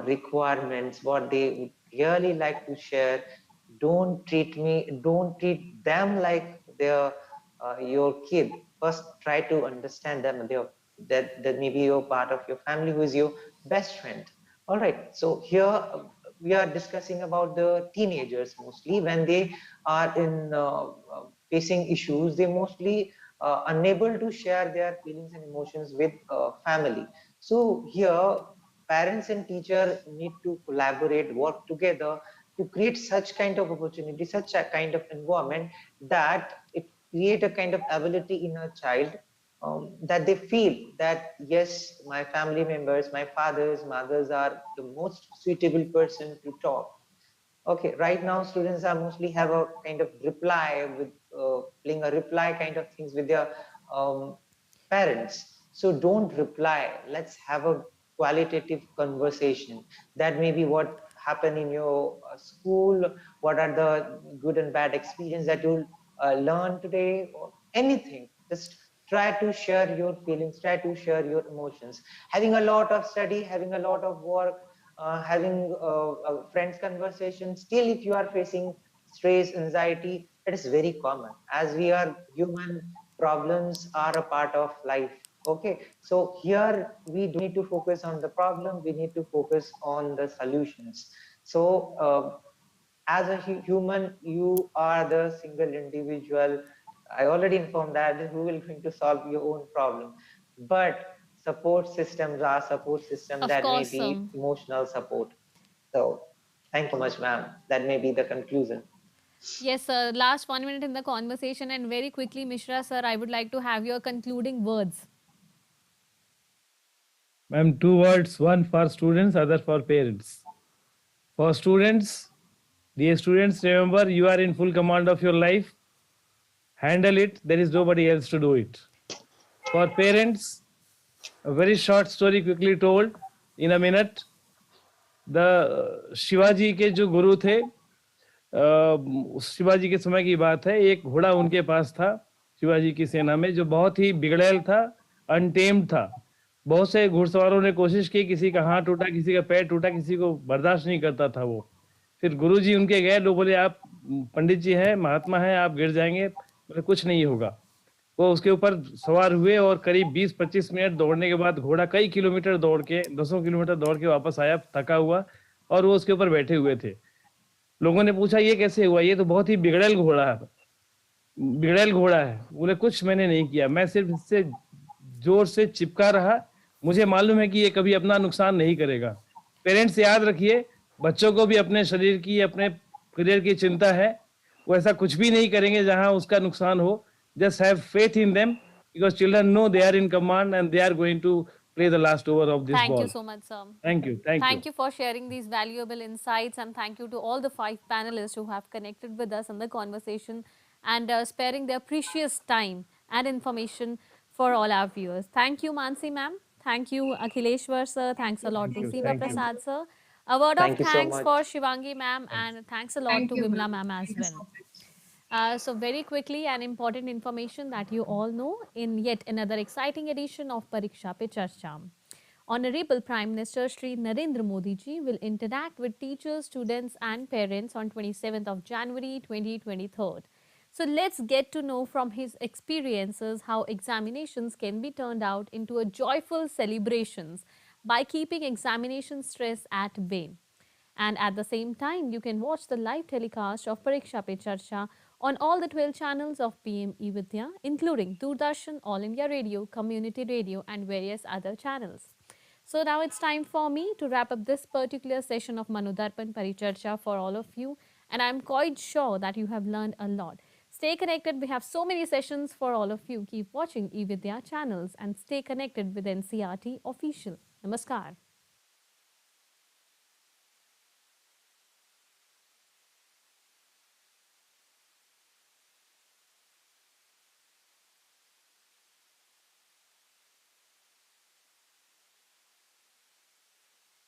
[SPEAKER 6] requirements, what they would really like to share. Don't treat them like they're your kid. First, try to understand them. That maybe you're part of your family who is your best friend. All right. So here we are discussing about the teenagers mostly when they are in facing issues. They mostly unable to share their feelings and emotions with family. So here, parents and teacher need to collaborate, work together to create such kind of opportunity, such a kind of environment that it create a kind of ability in a child, that they feel that yes, my family members, my fathers, mothers are the most suitable person to talk. Okay, right now students are mostly have a kind of reply with playing a reply kind of things with their um, parents. So don't reply. Let's have a qualitative conversation. That may be what happened in your school. What are the good and bad experience that you'll learn today, or anything. Just try to share your feelings. Try to share your emotions. Having a lot of study, having a lot of work, having a friends conversation, still if you are facing stress, anxiety, it is very common, as we are human. Problems are a part of life. Okay, so here we don't need to focus on the problem, we need to focus on the solutions. So as a human, you are the single individual. I already informed that who will going to solve your own problem, but support systems are support system,
[SPEAKER 1] Of
[SPEAKER 6] that may
[SPEAKER 1] course.
[SPEAKER 6] be emotional support. So thank you so much, ma'am. That may be the conclusion.
[SPEAKER 1] Yes, sir. Last 1 minute in the conversation, and very quickly, Mishra, sir, I would like to have your concluding words.
[SPEAKER 3] Ma'am, two words, one for students, other for parents. For students, dear students, remember you are in full command of your life. Handle it, there is nobody else to do it. For parents, a very short story quickly told in a minute. The Shivaji के जो गुरु थे, शिवाजी के समय की बात है, एक घोड़ा उनके पास था शिवाजी की सेना में, जो बहुत ही बिगड़ैल था, अनटेम्ड था। बहुत से घुड़सवारों ने कोशिश की, किसी का हाथ टूटा, किसी का पैर टूटा, किसी को बर्दाश्त नहीं करता था वो। फिर गुरुजी उनके गए, लोग बोले आप पंडित जी हैं, महात्मा हैं, आप गिर जाएंगे। बोले कुछ नहीं होगा। वो उसके ऊपर सवार हुए और करीब 20-25 मिनट दौड़ने के बाद घोड़ा कई किलोमीटर दौड़ के, दसों किलोमीटर दौड़ के वापस आया, थका हुआ, और वो उसके ऊपर बैठे हुए थे। लोगों ने पूछा ये कैसे हुआ, ये तो बहुत ही बिगड़ैल घोड़ा है, बिगड़ैल घोड़ा है। बोले कुछ मैंने नहीं किया, मैं सिर्फ इससे जोर से चिपका रहा, मुझे मालूम है कि ये कभी अपना नुकसान नहीं करेगा। पेरेंट्स याद रखिए, बच्चों को भी अपने शरीर की, अपने करियर की चिंता है, वो ऐसा कुछ भी नहीं करेंगे जहां उसका नुकसान हो। Just have faith in them, because children know they are in command and they are going to play the last over of this
[SPEAKER 1] Thank you
[SPEAKER 3] ball.
[SPEAKER 1] so much, sir.
[SPEAKER 3] Thank you. Thank you.
[SPEAKER 1] Thank you for sharing these valuable insights, and thank you to all the 5 panelists who have connected with us in the conversation and sparing their precious time and information for all our viewers. Thank you, Mansi ma'am. Thank you, Akhileshwar sir. Thanks a lot
[SPEAKER 3] Thank
[SPEAKER 1] to
[SPEAKER 3] you.
[SPEAKER 1] Siva
[SPEAKER 3] Thank you.
[SPEAKER 1] Prasad sir. A word of
[SPEAKER 6] Thank you so
[SPEAKER 1] thanks for
[SPEAKER 6] much.
[SPEAKER 1] Shivangi ma'am,
[SPEAKER 3] Thanks.
[SPEAKER 1] and thanks a lot
[SPEAKER 5] Thank
[SPEAKER 1] to
[SPEAKER 5] you,
[SPEAKER 1] Vimla
[SPEAKER 5] ma'am.
[SPEAKER 1] ma'am as
[SPEAKER 5] Thank you
[SPEAKER 1] well.
[SPEAKER 5] so much.
[SPEAKER 1] So very quickly, an important information that you all know, in yet another exciting edition of Pariksha Pe Charcha. Honorable Prime Minister Shri Narendra Modi ji will interact with teachers, students and parents on 27th of January 2023. So let's get to know from his experiences how examinations can be turned out into a joyful celebrations by keeping examination stress at bay. And at the same time, you can watch the live telecast of Pariksha Pe Charcha on all the 12 channels of PMeVIDYA, including Doordarshan, All India Radio, Community Radio, and various other channels. So now it's time for me to wrap up this particular session of MANODARPAN Paricharcha for all of you, and I'm quite sure that you have learned a lot. Stay connected. We have so many sessions for all of you. Keep watching eVidya channels and stay connected with NCRT Official. Namaskar.